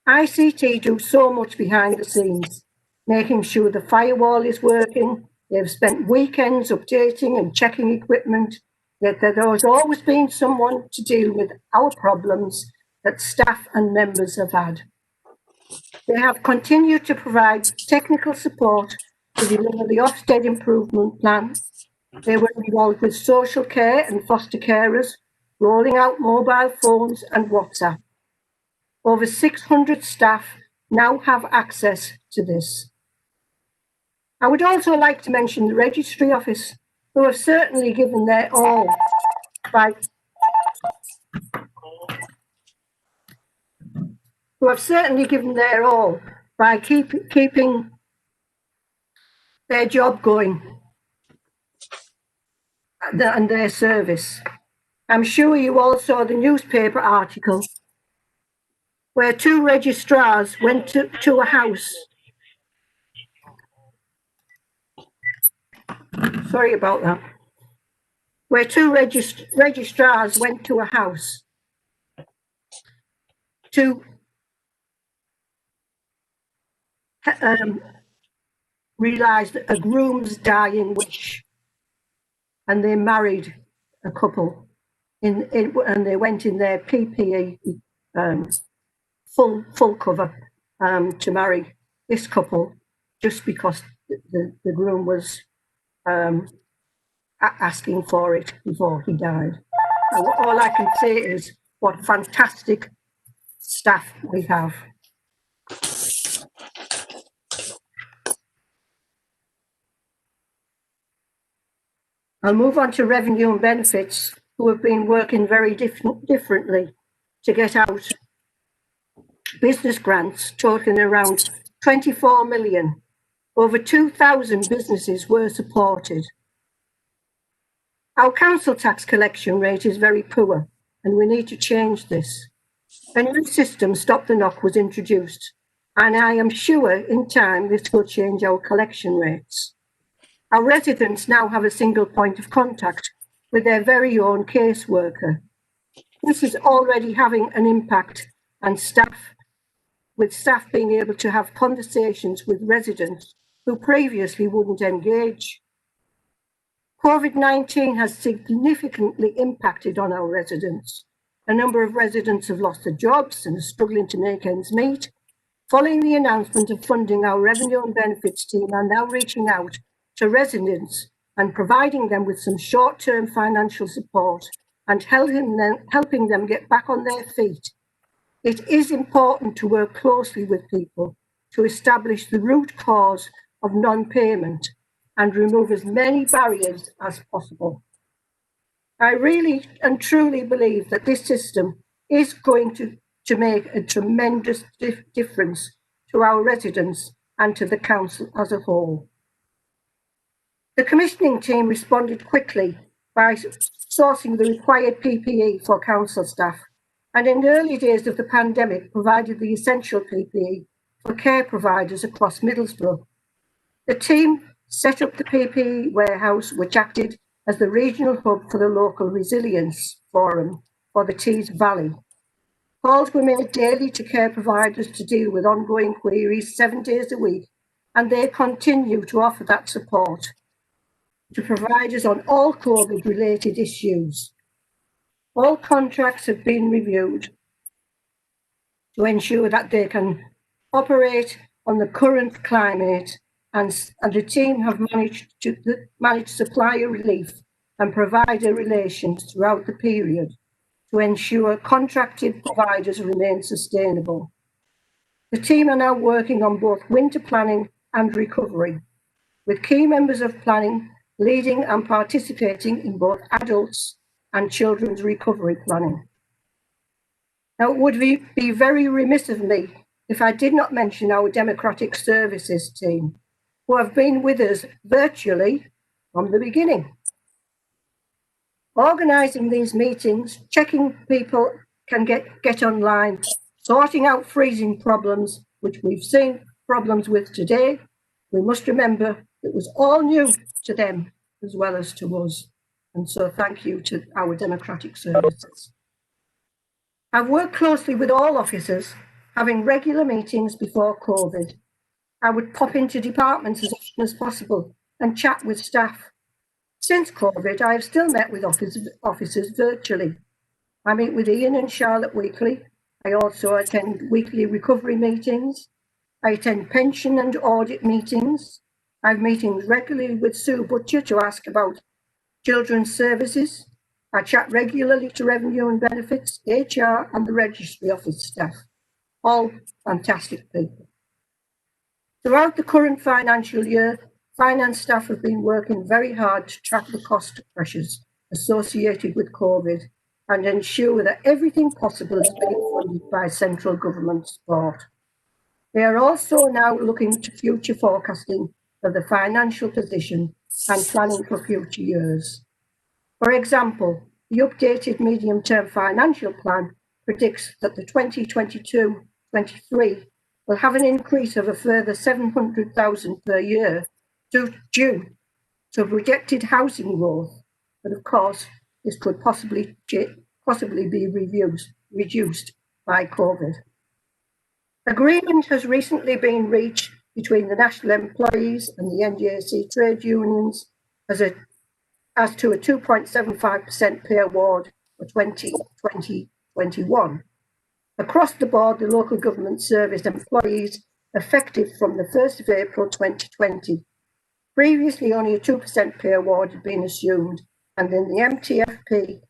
ICT do so much behind the scenes, making sure the firewall is working. They've spent weekends updating and checking equipment, that there has always been someone to deal with our problems that staff and members have had. They have continued to provide technical support to deliver the Ofsted improvement plan. They were involved with social care and foster carers, rolling out mobile phones and WhatsApp. Over 600 staff now have access to this. I would also like to mention the Registry Office, who have certainly given their all by keeping their job going and their service. I'm sure you all saw the newspaper article where two registrars went to a house. Sorry about that. Where two registrars went to a house to realise that a groom's dying wish, and they married a couple and they went in their PPE full cover to marry this couple just because the groom was asking for it before he died. And all I can say is what fantastic staff we have. I'll move on to revenue and benefits, who have been working very differently to get out business grants totaling around 24 million. Over 2,000 businesses were supported. Our council tax collection rate is very poor, and we need to change this. A new system, Stop the Knock, was introduced, and I am sure in time this will change our collection rates. Our residents now have a single point of contact with their very own caseworker. This is already having an impact on staff, with staff being able to have conversations with residents who previously wouldn't engage. COVID-19 has significantly impacted on our residents. A number of residents have lost their jobs and are struggling to make ends meet. Following the announcement of funding, our revenue and benefits team are now reaching out to residents and providing them with some short-term financial support and helping them get back on their feet. It is important to work closely with people to establish the root cause of non-payment and remove as many barriers as possible. I really and truly believe that this system is going to make a tremendous difference to our residents and to the council as a whole. The commissioning team responded quickly by sourcing the required PPE for council staff, and in the early days of the pandemic provided the essential PPE for care providers across Middlesbrough. The team set up the PPE warehouse, which acted as the regional hub for the local resilience forum for the Tees Valley. Calls were made daily to care providers to deal with ongoing queries 7 days a week, and they continue to offer that support to providers on all COVID-related issues. All contracts have been reviewed to ensure that they can operate on the current climate, and the team have managed to manage supplier relief and provider relations throughout the period to ensure contracted providers remain sustainable. The team are now working on both winter planning and recovery, with key members of planning leading and participating in both adults and children's recovery planning. Now, it would be very remiss of me if I did not mention our Democratic Services team, who have been with us virtually from the beginning. Organising these meetings, checking people can get online, sorting out freezing problems, which we've seen problems with today. We must remember it was all new to them as well as to us. And so thank you to our Democratic Services. I've worked closely with all officers, having regular meetings before COVID. I would pop into departments as often as possible and chat with staff. Since COVID, I have still met with officers virtually. I meet with Ian and Charlotte weekly. I also attend weekly recovery meetings. I attend pension and audit meetings. I have meetings regularly with Sue Butcher to ask about children's services. I chat regularly to revenue and benefits, HR and the registry office staff. All fantastic people. Throughout the current financial year, finance staff have been working very hard to track the cost pressures associated with COVID and ensure that everything possible is being funded by central government support. They are also now looking to future forecasting of the financial position and planning for future years. For example, the updated medium-term financial plan predicts that the 2022-23 will have an increase of a further 700,000 per year due to projected housing growth. But of course, this could possibly be reduced by COVID. Agreement has recently been reached between the national employees and the NJC trade unions as to a 2.75% pay award for 2020-21. Across the board, the local government service employees effective from the 1st of April 2020. Previously, only a 2% pay award had been assumed, and then the Mtfp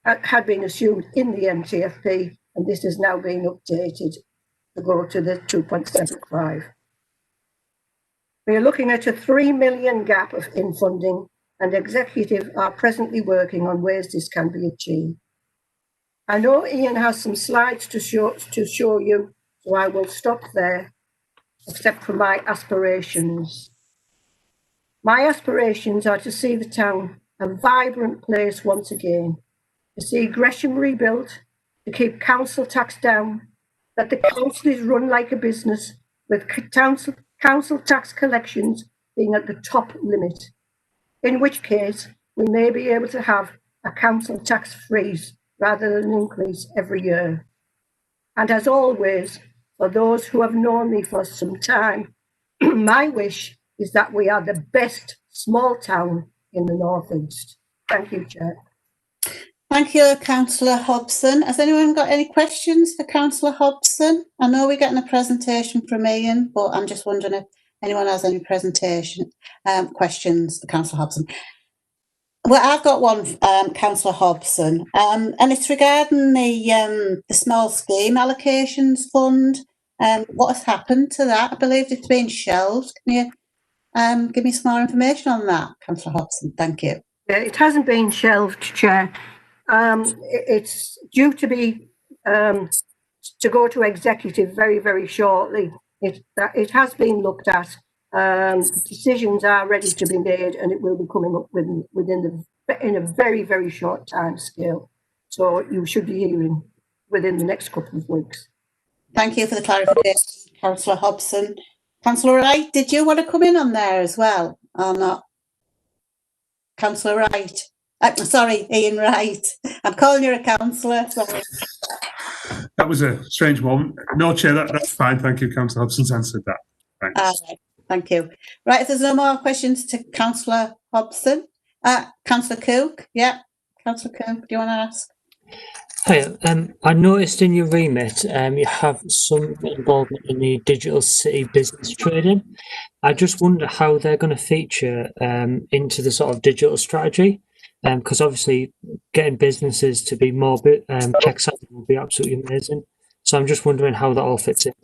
had been assumed in the Mtfp, and this is now being updated to go to the 2.75. We are looking at a 3 million gap in funding, and executive are presently working on ways this can be achieved. I know Ian has some slides to show you, so I will stop there, except for my aspirations. My aspirations are to see the town a vibrant place once again, to see Gresham rebuilt, to keep council tax down, that the council is run like a business, with council tax collections being at the top limit, in which case we may be able to have a council tax freeze rather than an increase every year. And as always, for those who have known me for some time, my wish is that we are the best small town in the North East. Thank you, Chair. Thank you, Councillor Hobson. Has anyone got any questions for Councillor Hobson? I know we're getting a presentation from Ian, but I'm just wondering if anyone has any questions for Councillor Hobson. Well, I've got one, Councillor Hobson, and it's regarding the small scheme allocations fund. What has happened to that? I believe it's been shelved. Can you give me some more information on that, Councillor Hobson? Thank you. Yeah, it hasn't been shelved, Chair. It's due to be to go to executive very, very shortly. It has been looked at. Decisions are ready to be made, and it will be coming up in a very, very short time scale. So you should be hearing within the next couple of weeks. Thank you for the clarification, Councillor Hobson. Councillor Wright, did you want to come in on there as well, or not? Councillor Wright. Sorry, Ian Wright. I'm calling you a councillor. Sorry. That was a strange moment. No, Chair, that's fine. Thank you. Councillor Hobson's answered that. Thanks. Right, thank you. Right, if there's no more questions to Councillor Hobson. Councillor Cook, yeah. Councillor Cook, do you want to ask? Hi, I noticed in your remit you have some involvement in the digital city business trading. I just wonder how they're going to feature into the sort of digital strategy, because obviously getting businesses to be more tech savvy would be absolutely amazing. So I'm just wondering how that all fits in.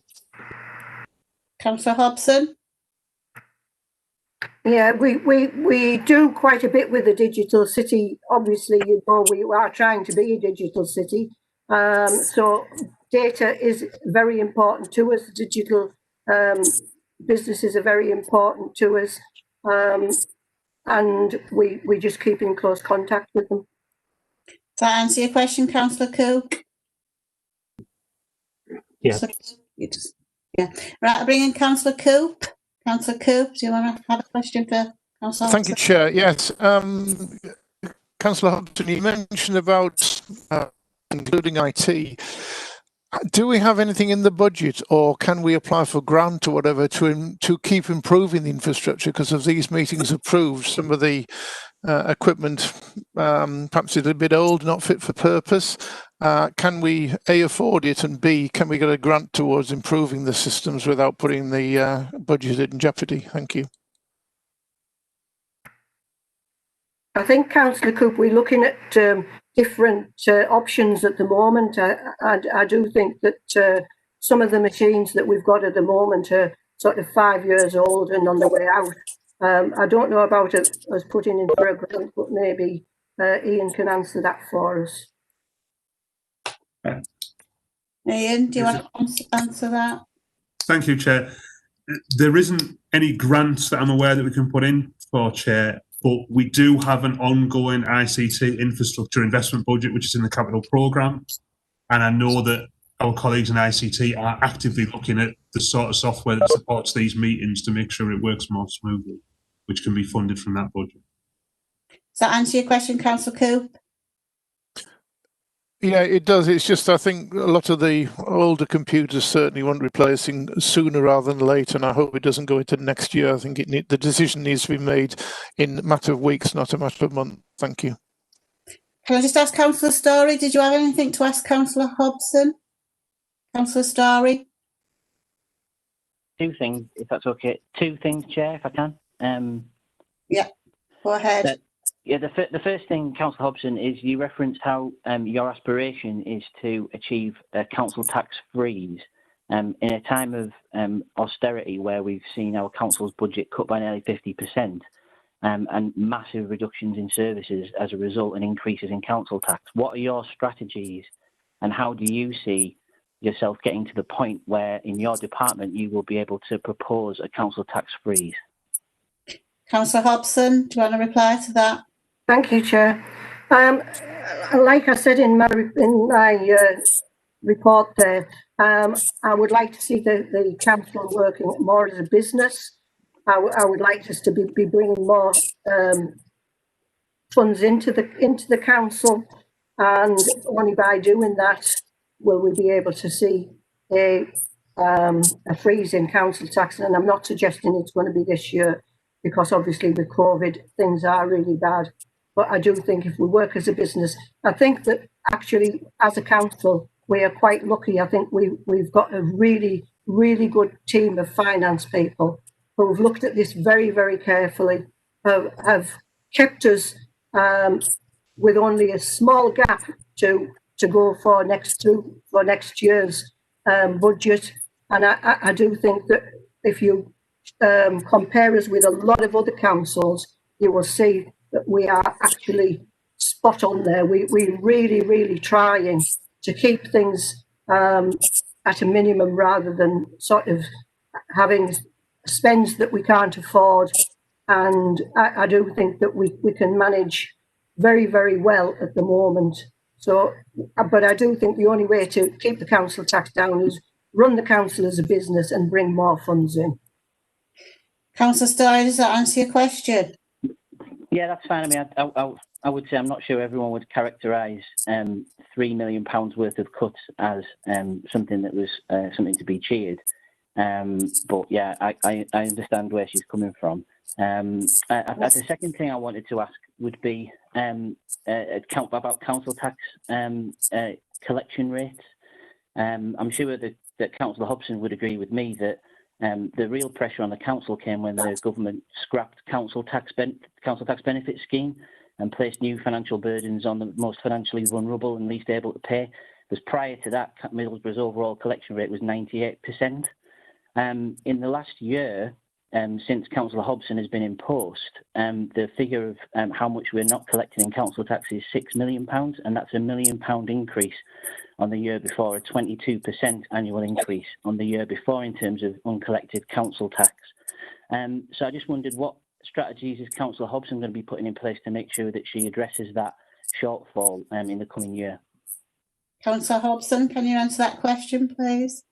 Councillor Hobson? Yeah, we do quite a bit with the digital city. Obviously, you know, we are trying to be a digital city. So data is very important to us. Digital businesses are very important to us. And we just keep in close contact with them. Does that answer your question, Councillor Cook? Yeah. Yeah. Right, I'll bring in Councillor Coop. Councillor Coop, do you want to have a question for Councillor Thank you, Chair. Yes. Councillor Hobson, you mentioned about including IT. Do we have anything in the budget, or can we apply for grant or whatever to keep improving the infrastructure? Because as these meetings have proved, some of the equipment perhaps is a bit old, not fit for purpose. Can we A, afford it, and B, can we get a grant towards improving the systems without putting the budget in jeopardy? Thank you. I think, Councillor Coop, we're looking at different options at the moment. I do think that some of the machines that we've got at the moment are sort of 5 years old and on the way out. I don't know about us putting in for a grant, but maybe Ian can answer that for us. Ian, do you want to answer that? Thank you, Chair. There isn't any grants that I'm aware that we can put in for, Chair, but we do have an ongoing ICT infrastructure investment budget, which is in the capital programme. And I know that our colleagues in ICT are actively looking at the sort of software that supports these meetings to make sure it works more smoothly, which can be funded from that budget. Does that answer your question, Councillor Coop? Yeah, it does. It's just I think a lot of the older computers certainly want replacing sooner rather than later, and I hope it doesn't go into next year. I think the decision needs to be made in a matter of weeks, not a matter of months. Thank you. Can I just ask Councillor Story, did you have anything to ask Councillor Hobson? Councillor Story? Two things, if that's okay. Two things, Chair, if I can. Yeah, go ahead. Yeah, the first thing, Councillor Hobson, is you referenced how your aspiration is to achieve a council tax freeze in a time of austerity where we've seen our council's budget cut by nearly 50% and massive reductions in services as a result and increases in council tax. What are your strategies and how do you see yourself getting to the point where in your department you will be able to propose a council tax freeze? Councillor Hobson, do you want to reply to that? Thank you, Chair. like I said in my report there, I would like to see the council working more as a business. I would like us to be bringing more funds into the council, and only by doing that will we be able to see a freeze in council tax. And I'm not suggesting it's going to be this year, because obviously with COVID things are really bad. But I do think if we work as a business, I think that actually as a council we are quite lucky. I think we've got a really, really good team of finance people who've looked at this very, very carefully, have kept us with only a small gap to go for next year's budget. And I do think that if you compare us with a lot of other councils, you will see that we are actually spot on there. We're really, really trying to keep things at a minimum rather than sort of having spends that we can't afford. And I do think that we can manage very, very well at the moment. So, but I do think the only way to keep the council tax down is run the council as a business and bring more funds in. Councillor Stein, does that answer your question? Yeah, that's fine. I mean, I would say I'm not sure everyone would characterise £3 million worth of cuts as something that was something to be cheered. But yeah, I understand where she's coming from. The second thing I wanted to ask would be about council tax collection rates. I'm sure that Councillor Hobson would agree with me that the real pressure on the council came when the government scrapped council tax benefit scheme and placed new financial burdens on the most financially vulnerable and least able to pay. Because prior to that, Middlesbrough's overall collection rate was 98%. In the last year, since Councillor Hobson has been in post, the figure of how much we're not collecting in council tax is £6 million, and that's £1 million increase on the year before, a 22% annual increase on the year before in terms of uncollected council tax. So I just wondered, what strategies is Councillor Hobson going to be putting in place to make sure that she addresses that shortfall in the coming year? Councillor Hobson, can you answer that question, please?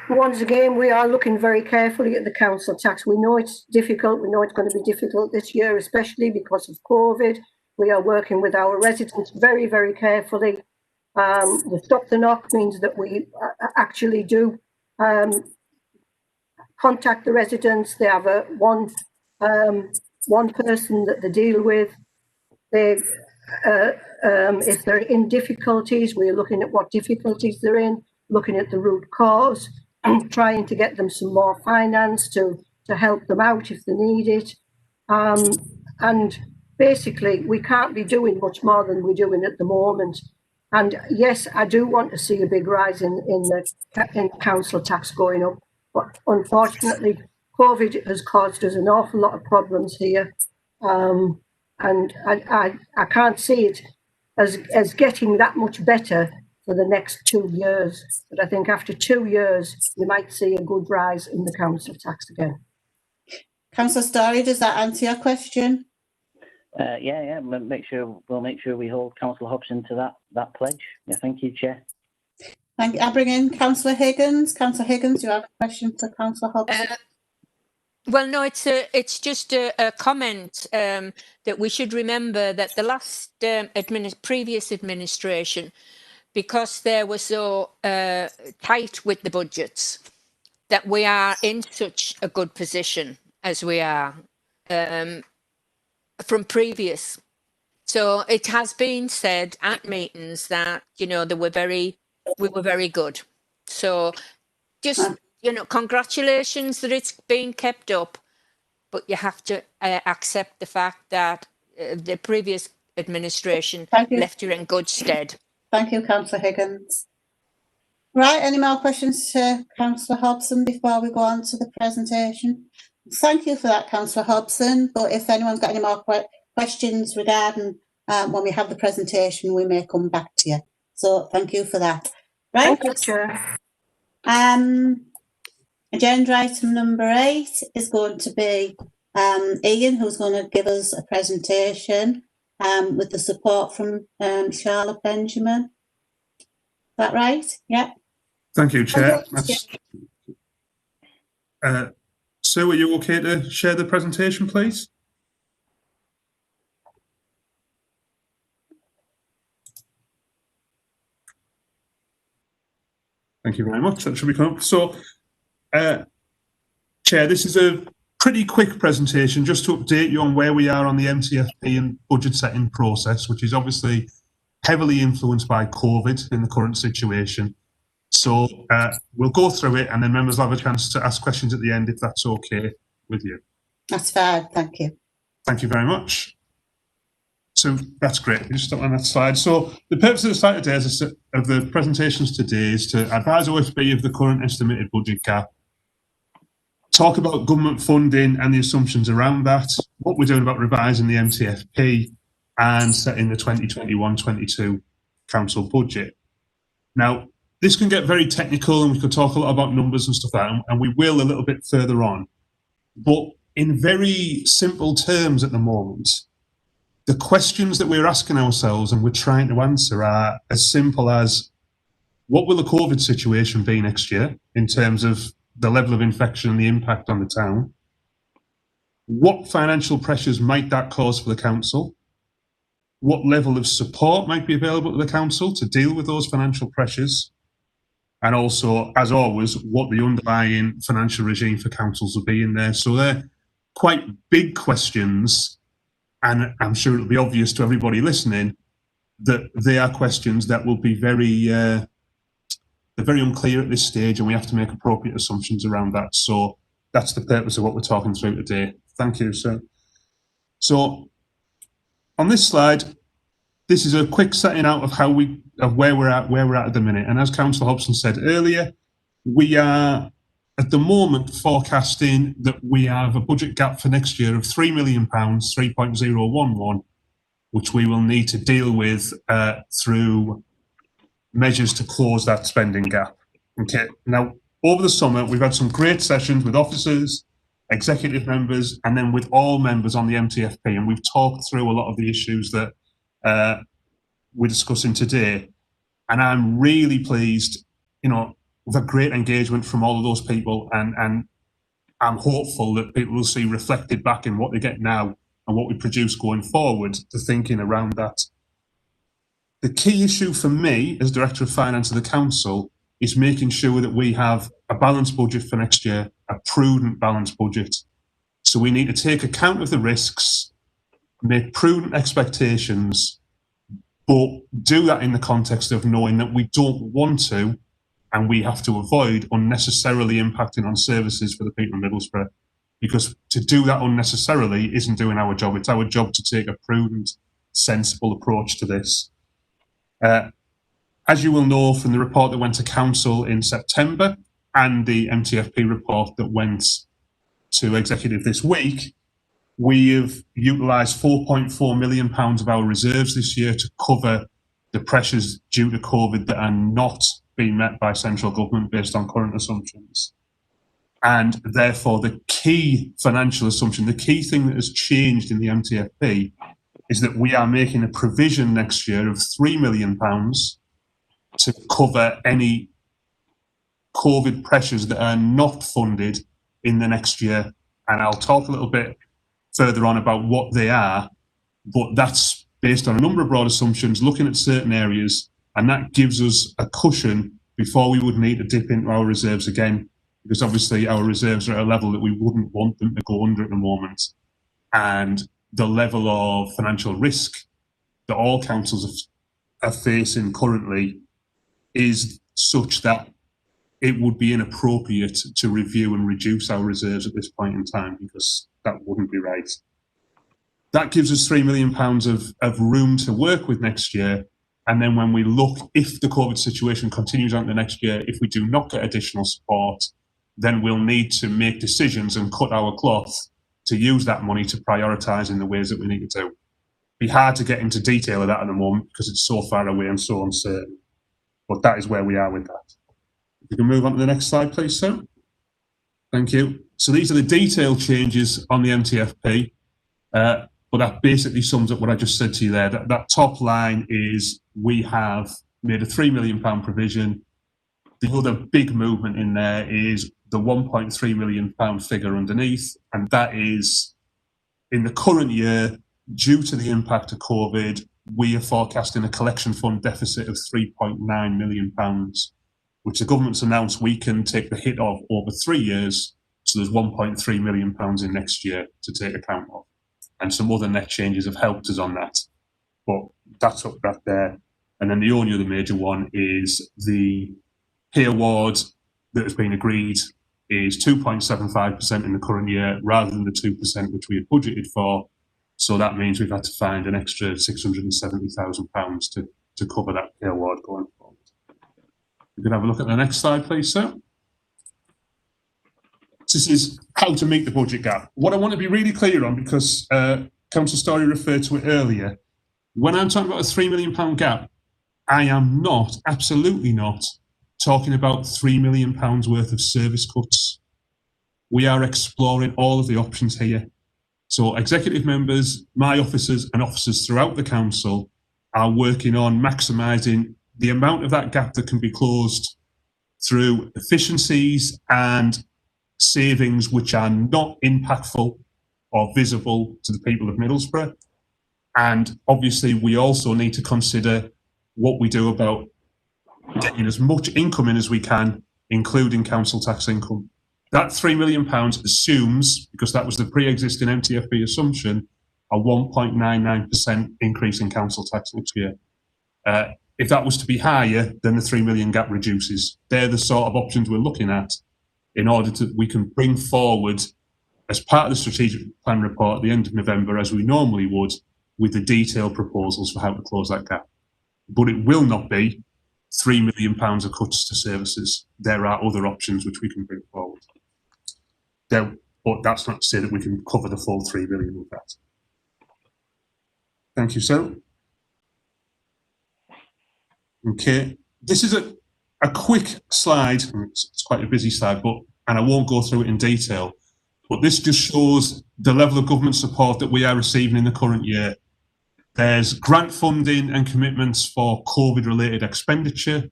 Once again, we are looking very carefully at the council tax. We know it's difficult. We know it's going to be difficult this year, especially because of COVID. We are working with our residents very, very carefully. The stop the knock means that we actually do contact the residents. They have one person that they deal with. They, if they're in difficulties, we're looking at what difficulties they're in, looking at the root cause, and trying to get them some more finance to help them out if they need it. And basically, we can't be doing much more than we're doing at the moment. And yes, I do want to see a big rise in council tax going up, but unfortunately, COVID has caused us an awful lot of problems here, and I can't see it as getting that much better for the next 2 years. But I think after 2 years, you might see a good rise in the council tax again. Councillor Story, does that answer your question? Yeah. We'll make sure we hold Councillor Hobson to that pledge. Yeah, thank you, Chair. Thank you. I'll bring in Councillor Higgins. Councillor Higgins, you have a question for Councillor Hobson? Well, no, it's just a comment that we should remember that the last previous administration, because they were so tight with the budgets, that we are in such a good position as we are from previous. So it has been said at meetings that, we were very good. So just, congratulations that it's been kept up, but you have to accept the fact that the previous administration left you in good stead. Thank you, Councillor Higgins. Right, any more questions to Councillor Hobson before we go on to the presentation? Thank you for that, Councillor Hobson, but if anyone's got any more questions regarding when we have the presentation, we may come back to you. So thank you for that. Right. Thank you, Chair. Agenda item number 8 is going to be Ian, who's going to give us a presentation with the support from Charlotte Benjamin. Is that right? Yeah. Thank you, Chair. Sue, are you okay to share the presentation, please? Thank you very much. That should be coming up. So, Chair, this is a pretty quick presentation just to update you on where we are on the Mtfp and budget setting process, which is obviously heavily influenced by COVID in the current situation. So we'll go through it and then members will have a chance to ask questions at the end if that's okay with you. That's fine, thank you. Thank you very much. So that's great. You just stop on that slide. So the purpose of the slide today, of the presentations today, is to advise OSB of the current estimated budget gap, talk about government funding and the assumptions around that, what we're doing about revising the Mtfp and setting the 2021-22 council budget. Now, this can get very technical and we could talk a lot about numbers and stuff like that, and we will a little bit further on. But in very simple terms at the moment, the questions that we're asking ourselves and we're trying to answer are as simple as, what will the COVID situation be next year in terms of the level of infection and the impact on the town? What financial pressures might that cause for the council? What level of support might be available to the council to deal with those financial pressures? And also, as always, what the underlying financial regime for councils will be in there. So they're quite big questions, and I'm sure it'll be obvious to everybody listening that they are questions that will be very unclear at this stage, and we have to make appropriate assumptions around that. So that's the purpose of what we're talking through today. Thank you, sir. So on this slide, this is a quick setting out of where we're at the minute. And as Councillor Hobson said earlier, we are at the moment forecasting that we have a budget gap for next year of £3 million, 3.011, which we will need to deal with through measures to close that spending gap. Okay. Now, over the summer, we've had some great sessions with officers, executive members, and then with all members on the Mtfp, and we've talked through a lot of the issues that we're discussing today. And I'm really pleased, we've had great engagement from all of those people, and I'm hopeful that people will see reflected back in what they get now and what we produce going forward, the thinking around that. The key issue for me as Director of Finance of the Council is making sure that we have a balanced budget for next year, a prudent balanced budget. So we need to take account of the risks, make prudent expectations, but do that in the context of knowing that we don't want to, and we have to avoid unnecessarily impacting on services for the people in Middlesbrough. Because to do that unnecessarily isn't doing our job. It's our job to take a prudent, sensible approach to this. As you will know from the report that went to Council in September and the Mtfp report that went to Executive this week, we have utilised £4.4 million of our reserves this year to cover the pressures due to COVID that are not being met by central government based on current assumptions. And therefore, the key financial assumption, the key thing that has changed in the Mtfp is that we are making a provision next year of £3 million to cover any COVID pressures that are not funded in the next year. And I'll talk a little bit further on about what they are, but that's based on a number of broad assumptions, looking at certain areas, and that gives us a cushion before we would need to dip into our reserves again, because obviously our reserves are at a level that we wouldn't want them to go under at the moment. And the level of financial risk that all councils are facing currently is such that it would be inappropriate to review and reduce our reserves at this point in time, because that wouldn't be right. That gives us £3 million of room to work with next year. And then when we look, if the COVID situation continues on to next year, if we do not get additional support, then we'll need to make decisions and cut our cloth to use that money to prioritise in the ways that we need to do. It'd be hard to get into detail of that at the moment because it's so far away and so uncertain. But that is where we are with that. If you can move on to the next slide, please, sir. Thank you. So these are the detailed changes on the Mtfp. But that basically sums up what I just said to you there. That top line is we have made a £3 million provision. The other big movement in there is the £1.3 million figure underneath, and that is in the current year, due to the impact of COVID, we are forecasting a collection fund deficit of £3.9 million, which the government's announced we can take the hit of over 3 years. So there's £1.3 million in next year to take account of. And some other net changes have helped us on that. But that's up that there. And then the only other major one is the pay award that has been agreed is 2.75% in the current year rather than the 2% which we had budgeted for. So that means we've had to find an extra £670,000 to cover that pay award going forward. We can have a look at the next slide, please, sir. This is how to meet the budget gap. What I want to be really clear on, because Councillor Story referred to it earlier, when I'm talking about a £3 million gap, I am not, absolutely not, talking about £3 million worth of service cuts. We are exploring all of the options here. So executive members, my officers and officers throughout the council are working on maximising the amount of that gap that can be closed through efficiencies and savings which are not impactful or visible to the people of Middlesbrough. And obviously we also need to consider what we do about getting as much income in as we can, including council tax income. That £3 million assumes, because that was the pre-existing Mtfp assumption, a 1.99% increase in council tax next year. If that was to be higher, then the £3 million gap reduces. They're the sort of options we're looking at in order to, we can bring forward, as part of the strategic plan report at the end of November, as we normally would, with the detailed proposals for how to close that gap. But it will not be £3 million of cuts to services. There are other options which we can bring forward. But that's not to say that we can cover the full £3 million with that. Thank you, sir. Okay, this is a quick slide. It's quite a busy slide, and I won't go through it in detail. But this just shows the level of government support that we are receiving in the current year. There's grant funding and commitments for COVID-related expenditure.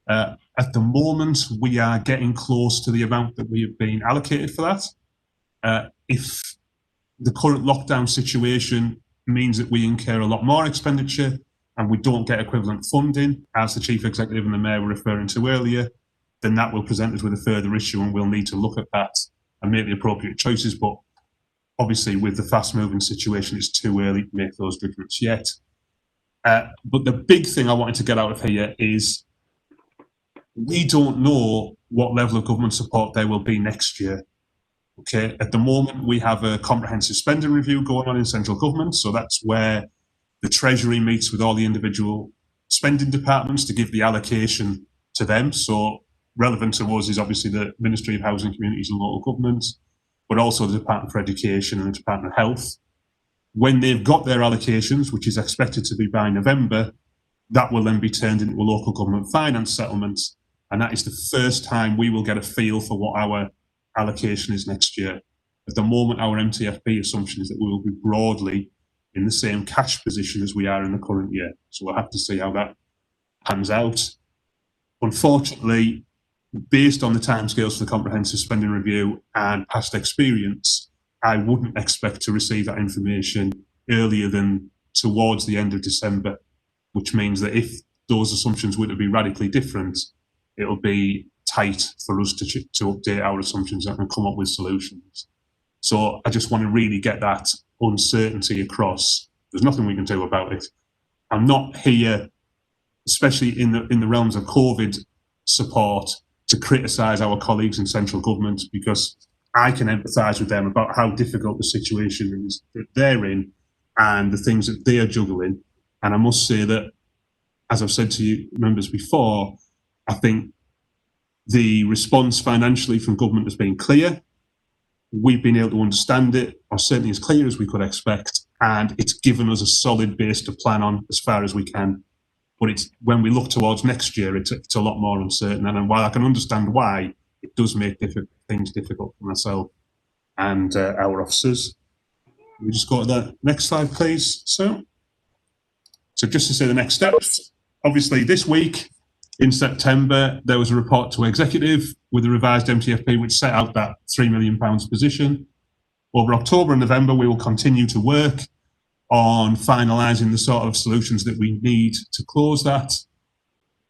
At the moment, we are getting close to the amount that we have been allocated for that. If the current lockdown situation means that we incur a lot more expenditure and we don't get equivalent funding, as the Chief Executive and the Mayor were referring to earlier, then that will present us with a further issue and we'll need to look at that and make the appropriate choices. But obviously, with the fast-moving situation, it's too early to make those judgments yet. But the big thing I wanted to get out of here is we don't know what level of government support there will be next year. Okay, at the moment, we have a comprehensive spending review going on in central government. So that's where the Treasury meets with all the individual spending departments to give the allocation to them. So relevant to us is obviously the Ministry of Housing, Communities and Local Governments, but also the Department for Education and the Department of Health. When they've got their allocations, which is expected to be by November, that will then be turned into a local government finance settlement. And that is the first time we will get a feel for what our allocation is next year. At the moment, our Mtfp assumption is that we will be broadly in the same cash position as we are in the current year. So we'll have to see how that pans out. Unfortunately, based on the timescales for the comprehensive spending review and past experience, I wouldn't expect to receive that information earlier than towards the end of December, which means that if those assumptions were to be radically different, it'll be tight for us to update our assumptions and come up with solutions. So I just want to really get that uncertainty across. There's nothing we can do about it. I'm not here, especially in the realms of COVID support, to criticise our colleagues in central government, because I can empathise with them about how difficult the situation is that they're in and the things that they are juggling. And I must say that, as I've said to you members before, I think the response financially from government has been clear. We've been able to understand it, or certainly as clear as we could expect, and it's given us a solid base to plan on as far as we can. But it's when we look towards next year, it's a lot more uncertain. And while I can understand why, it does make things difficult for myself and our officers. We just go to the next slide, please. So just to say the next steps, obviously this week in September, there was a report to executive with a revised MTFP, which set out that £3 million position. Over October and November, we will continue to work on finalising the sort of solutions that we need to close that.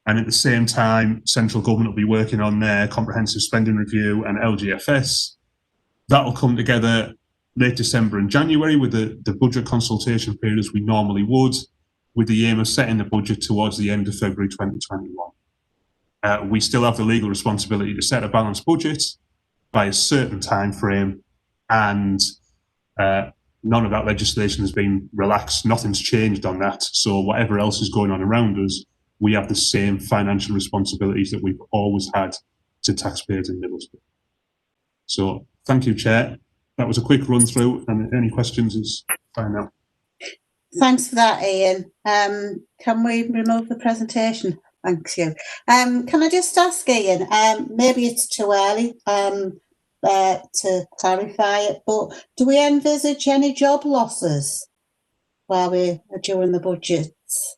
And at the same time, central government will be working on their comprehensive spending review and LGFS. That will come together late December and January with the budget consultation period as we normally would, with the aim of setting the budget towards the end of February 2021. We still have the legal responsibility to set a balanced budget by a certain time frame, and none of that legislation has been relaxed. Nothing's changed on that. So whatever else is going on around us, we have the same financial responsibilities that we've always had to taxpayers in Middlesbrough. So thank you, Chair. That was a quick run through, and any questions is fine now. Thanks for that, Ian. Can we remove the presentation? Thanks you. Can I just ask Ian, maybe it's too early to clarify it, but do we envisage any job losses while we're during the budgets?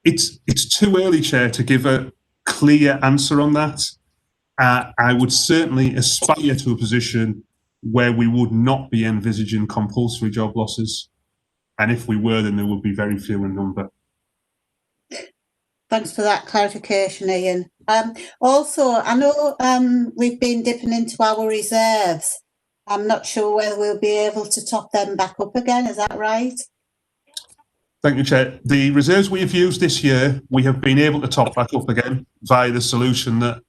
It's too early, Chair, to give a clear answer on that. I would certainly aspire to a position where we would not be envisaging compulsory job losses. And if we were, then there would be very few in number. Thanks for that clarification, Ian. Also, I know we've been dipping into our reserves. I'm not sure whether we'll be able to top them back up again. Is that right? Thank you, Chair. The reserves we have used this year, we have been able to top back up again via the solution that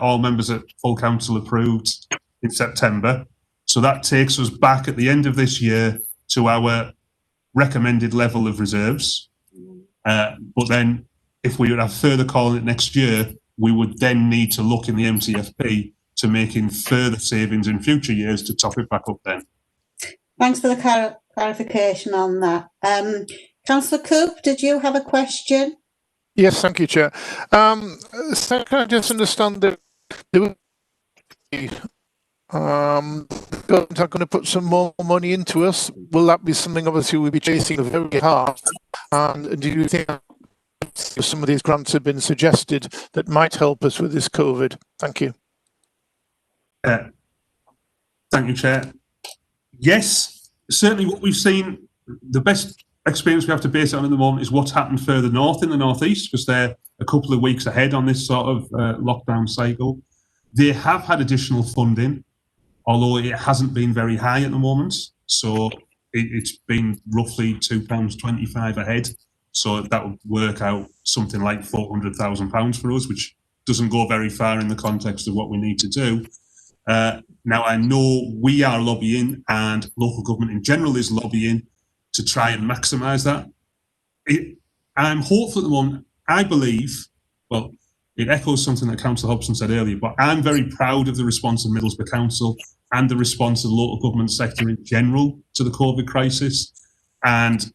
all members at full council approved in September. So that takes us back at the end of this year to our recommended level of reserves. But then if we would have further call on it next year, we would then need to look in the MTFP to making further savings in future years to top it back up then. Thanks for the clarification on that. Councillor Coop, did you have a question? Yes, thank you, Chair. So can I just understand that government are going to put some more money into us? Will that be something obviously we'll be chasing very hard? And do you think some of these grants have been suggested that might help us with this COVID? Thank you. Thank you, Chair. Yes, certainly what we've seen, the best experience we have to base it on at the moment is what's happened further north in the northeast, because they're a couple of weeks ahead on this sort of lockdown cycle. They have had additional funding, although it hasn't been very high at the moment. So it's been roughly £2.25 a head. So that would work out something like £400,000 for us, which doesn't go very far in the context of what we need to do. Now, I know we are lobbying, and local government in general is lobbying to try and maximise that. I'm hopeful at the moment. I believe, well, it echoes something that Councillor Hobson said earlier, but I'm very proud of the response of Middlesbrough Council and the response of the local government sector in general to the COVID crisis. And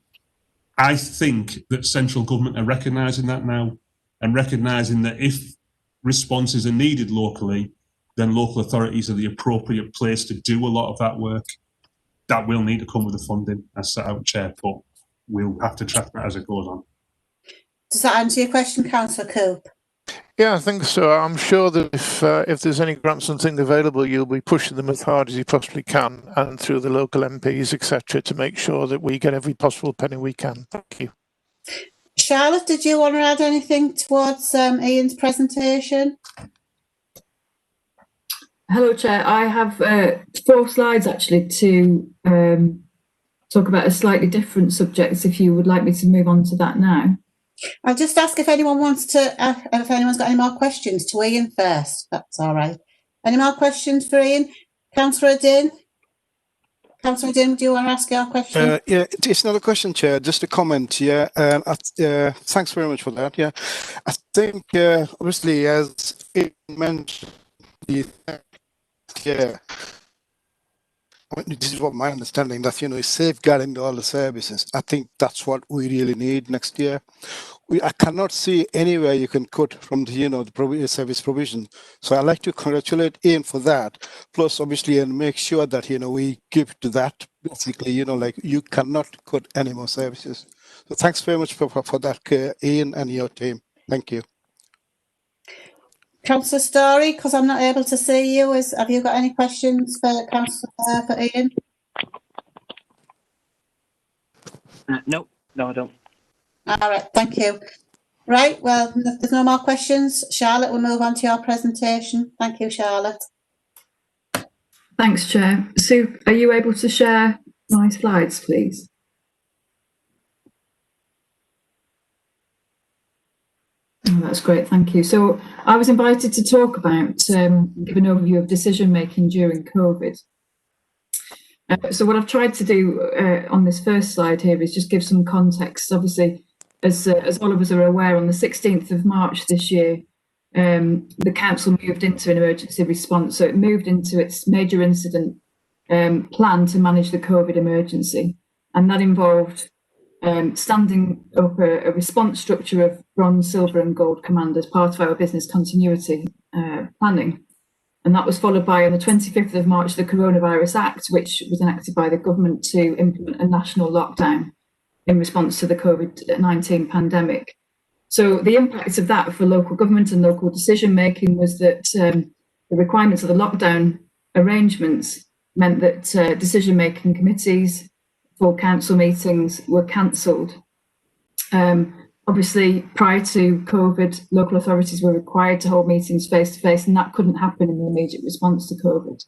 I think that central government are recognising that now, and recognising that if responses are needed locally, then local authorities are the appropriate place to do a lot of that work. That will need to come with the funding as set out, Chair, but we'll have to track that as it goes on. Does that answer your question, Councillor Coop? Yeah, I think so. I'm sure that if there's any grants and things available, you'll be pushing them as hard as you possibly can, and through the local MPs, etc., to make sure that we get every possible penny we can. Thank you. Charlotte, did you want to add anything towards Ian's presentation? Hello, Chair. I have 4 slides actually to talk about a slightly different subject. If you would like me to move on to that now. I'll just ask if anyone wants to, if anyone's got any more questions to Ian first. That's all right. Any more questions for Ian? Councillor Din? Councillor Din, do you want to ask your question? Yeah, it's not a question, Chair, just a comment. Yeah, thanks very much for that. Yeah, I think obviously, as it mentioned, yeah, this is what my understanding that, you know, is safeguarding all the services. I think that's what we really need next year. I cannot see anywhere you can cut from the, the service provision. So I'd like to congratulate Ian for that. Plus, obviously, and make sure that, we give to that, basically, like you cannot cut any more services. So thanks very much for that, Ian and your team. Thank you. Councillor Story, because I'm not able to see you, have you got any questions for for Ian? No, I don't. All right, thank you. Right, well, if there's no more questions, Charlotte, we'll move on to your presentation. Thank you, Charlotte. Thanks, Chair. Sue, are you able to share my slides, please? Oh, that's great, thank you. So I was invited to talk about, give an overview of decision making during COVID. So what I've tried to do on this first slide here is just give some context. Obviously, as all of us are aware, on the 16th of March this year, the council moved into an emergency response. So it moved into its major incident plan to manage the COVID emergency. And that involved standing up a response structure of bronze, silver and gold command as part of our business continuity planning. And that was followed by, on the 25th of March, the Coronavirus Act, which was enacted by the government to implement a national lockdown in response to the COVID-19 pandemic. So the impact of that for local government and local decision making was that the requirements of the lockdown arrangements meant that decision making committees for council meetings were cancelled. Obviously, prior to COVID, local authorities were required to hold meetings face-to-face, and that couldn't happen in the immediate response to COVID.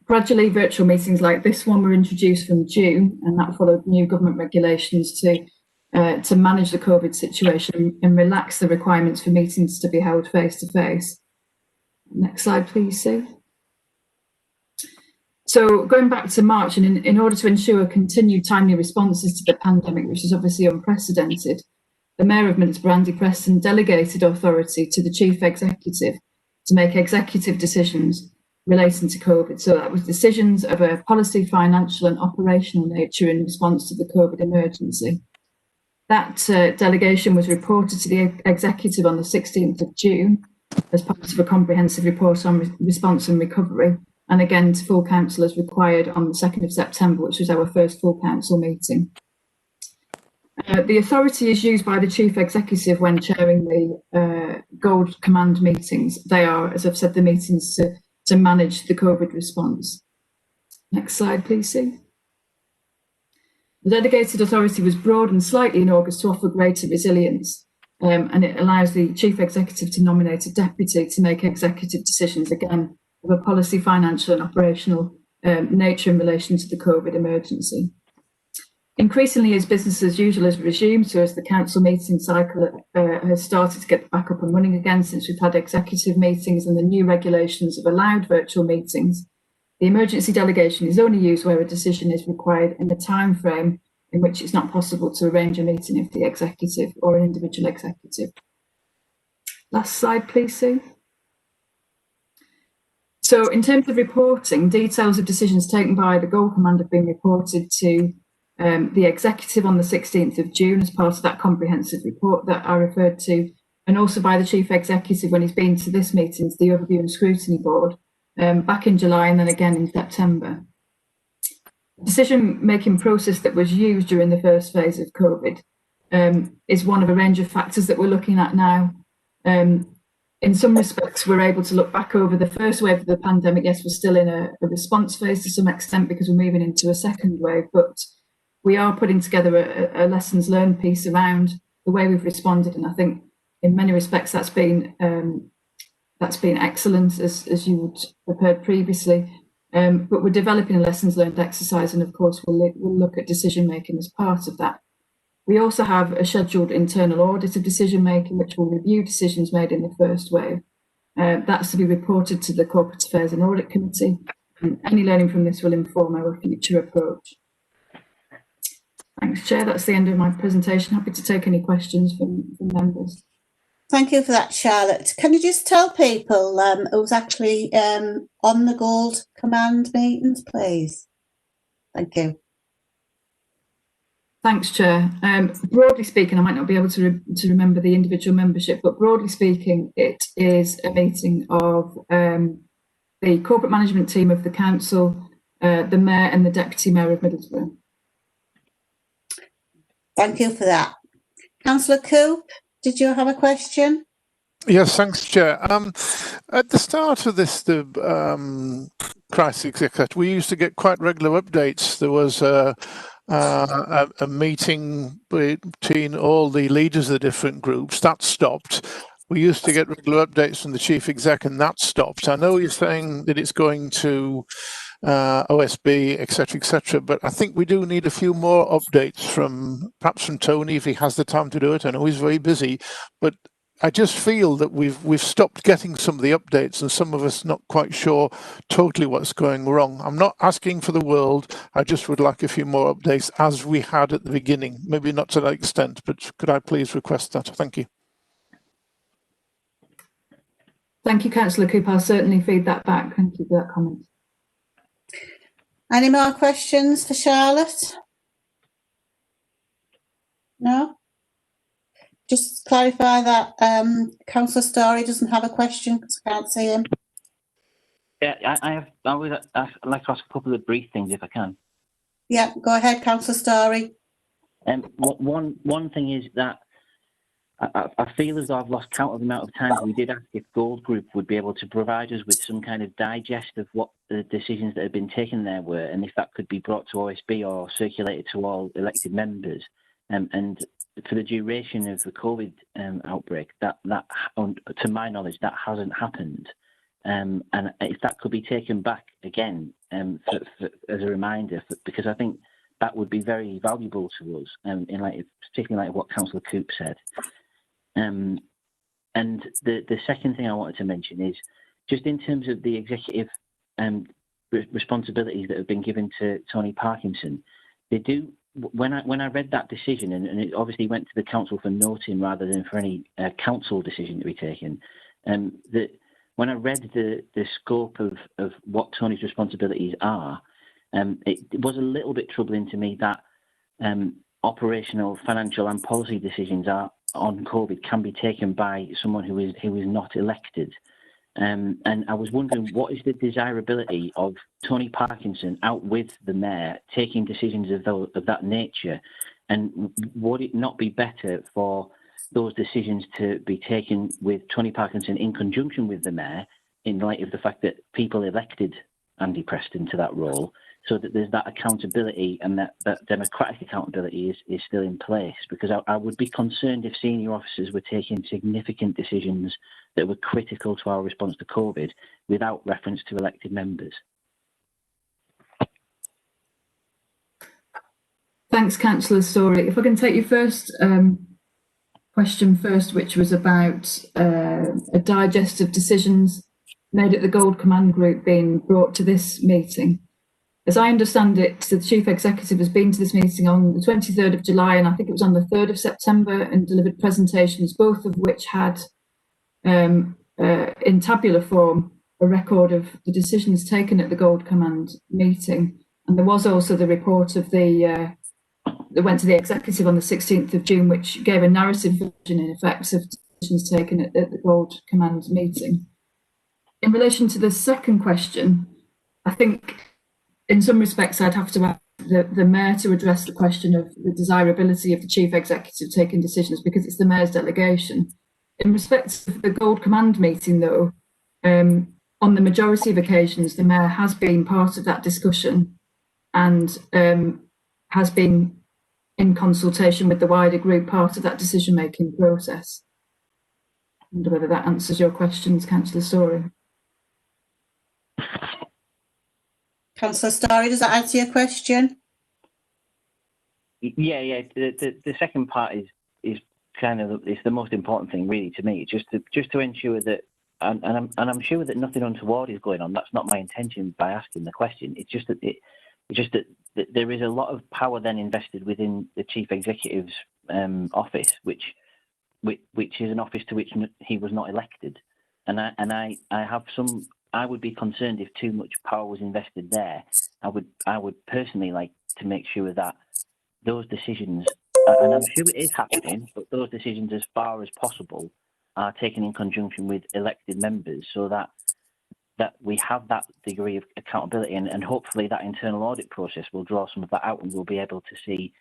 Gradually, virtual meetings like this one were introduced from June, and that followed new government regulations to manage the COVID situation and relax the requirements for meetings to be held face-to-face. Next slide, please, Sue. So going back to March, and in order to ensure continued timely responses to the pandemic, which is obviously unprecedented, the Mayor of Middlesbrough, Andy Preston, delegated authority to the Chief Executive to make executive decisions relating to COVID. So that was decisions of a policy, financial and operational nature in response to the COVID emergency. That delegation was reported to the Executive on the 16th of June as part of a comprehensive report on response and recovery, and again to full council as required on the 2nd of September, which was our first full council meeting. The authority is used by the Chief Executive when chairing the Gold Command meetings. They are, as I've said, the meetings to manage the COVID response. Next slide, please, Sue. The delegated authority was broadened slightly in August to offer greater resilience, and it allows the Chief Executive to nominate a deputy to make executive decisions, again, of a policy, financial and operational nature in relation to the COVID emergency. Increasingly, as business as usual has resumed, so as the council meeting cycle has started to get back up and running again since we've had executive meetings and the new regulations have allowed virtual meetings, the emergency delegation is only used where a decision is required in the time frame in which it's not possible to arrange a meeting of the executive or an individual executive. Last slide, please, Sue. So in terms of reporting, details of decisions taken by the Gold Command have been reported to the Executive on the 16th of June as part of that comprehensive report that I referred to, and also by the Chief Executive when he's been to this meeting, to the Overview and Scrutiny Board, back in July and then again in September. The decision-making process that was used during the first phase of COVID is one of a range of factors that we're looking at now. In some respects, we're able to look back over the first wave of the pandemic. Yes, we're still in a response phase to some extent because we're moving into a second wave, but we are putting together a lessons learned piece around the way we've responded. And I think in many respects, that's been excellent, as you would have heard previously. But we're developing a lessons learned exercise, and of course, we'll look at decision making as part of that. We also have a scheduled internal audit of decision making, which will review decisions made in the first wave. That's to be reported to the Corporate Affairs and Audit Committee. And any learning from this will inform our future approach. Thanks, Chair. That's the end of my presentation. Happy to take any questions from members. Thank you for that, Charlotte. Can you just tell people who's actually on the Gold Command meetings, please? Thank you. Thanks, Chair. Broadly speaking, I might not be able to remember the individual membership, but broadly speaking, it is a meeting of the corporate management team of the council, the mayor and the deputy mayor of Middlesbrough. Thank you for that. Councillor Coop, did you have a question? Yes, thanks, Chair. At the start of this crisis, etc., we used to get quite regular updates. There was a meeting between all the leaders of the different groups. That stopped. We used to get regular updates from the chief exec, and that stopped. I know you're saying that it's going to OSB, etc., but I think we do need a few more updates perhaps from Tony if he has the time to do it. I know he's very busy, but I just feel that we've stopped getting some of the updates, and some of us not quite sure totally what's going wrong. I'm not asking for the world. I just would like a few more updates as we had at the beginning. Maybe not to that extent, but could I please request that? Thank you. Thank you, Councillor Coop. I'll certainly feed that back. Thank you for that comment. Any more questions for Charlotte? No? Just clarify that Councillor Story doesn't have a question because I can't see him. Yeah, I would like to ask a couple of brief things if I can. Yeah, go ahead, Councillor Story. One thing is that I feel as though I've lost count of the amount of times we did ask if Gold Group would be able to provide us with some kind of digest of what the decisions that had been taken there were, and if that could be brought to OSB or circulated to all elected members. And for the duration of the COVID outbreak, that to my knowledge, that hasn't happened. And if that could be taken back again as a reminder, because I think that would be very valuable to us, particularly like what Councillor Coop said. And the second thing I wanted to mention is just in terms of the executive responsibilities that have been given to Tony Parkinson. They do. When I read that decision, and it obviously went to the council for noting rather than for any council decision to be taken, that when I read the scope of what Tony's responsibilities are, it was a little bit troubling to me that operational, financial and policy decisions on COVID can be taken by someone who is not elected. And I was wondering, what is the desirability of Tony Parkinson out with the mayor taking decisions of that nature? And would it not be better for those decisions to be taken with Tony Parkinson in conjunction with the mayor, in light of the fact that people elected Andy Preston to that role, so that there's that accountability and that democratic accountability is still in place? Because I would be concerned if senior officers were taking significant decisions that were critical to our response to COVID without reference to elected members. Thanks, Councillor Story. If I can take your first question first, which was about a digest of decisions made at the Gold Command Group being brought to this meeting. As I understand it, the Chief Executive has been to this meeting on the 23rd of July, and I think it was on the 3rd of September, and delivered presentations, both of which had, in tabular form, a record of the decisions taken at the Gold Command meeting. And there was also the report of that went to the Executive on the 16th of June, which gave a narrative version, in effect, of decisions taken at the Gold Command meeting. In relation to the second question, I think in some respects I'd have to ask the Mayor to address the question of the desirability of the Chief Executive taking decisions, because it's the Mayor's delegation. In respect of the Gold Command meeting, though, on the majority of occasions, the Mayor has been part of that discussion and has been in consultation with the wider group, part of that decision-making process. I wonder whether that answers your questions, Councillor Story. Councillor Story, does that answer your question? Yeah. The second part is kind of it's the most important thing, really, to me. Just to ensure that, and I'm sure that nothing untoward is going on. That's not my intention by asking the question. It's just that there is a lot of power then invested within the Chief Executive's office, which is an office to which he was not elected, and I have some. I would be concerned if too much power was invested there. I would personally like to make sure that those decisions, and I'm sure it is happening, but those decisions, as far as possible, are taken in conjunction with elected members, so that we have that degree of accountability, and hopefully that internal audit process will draw some of that out, and we'll be able to see,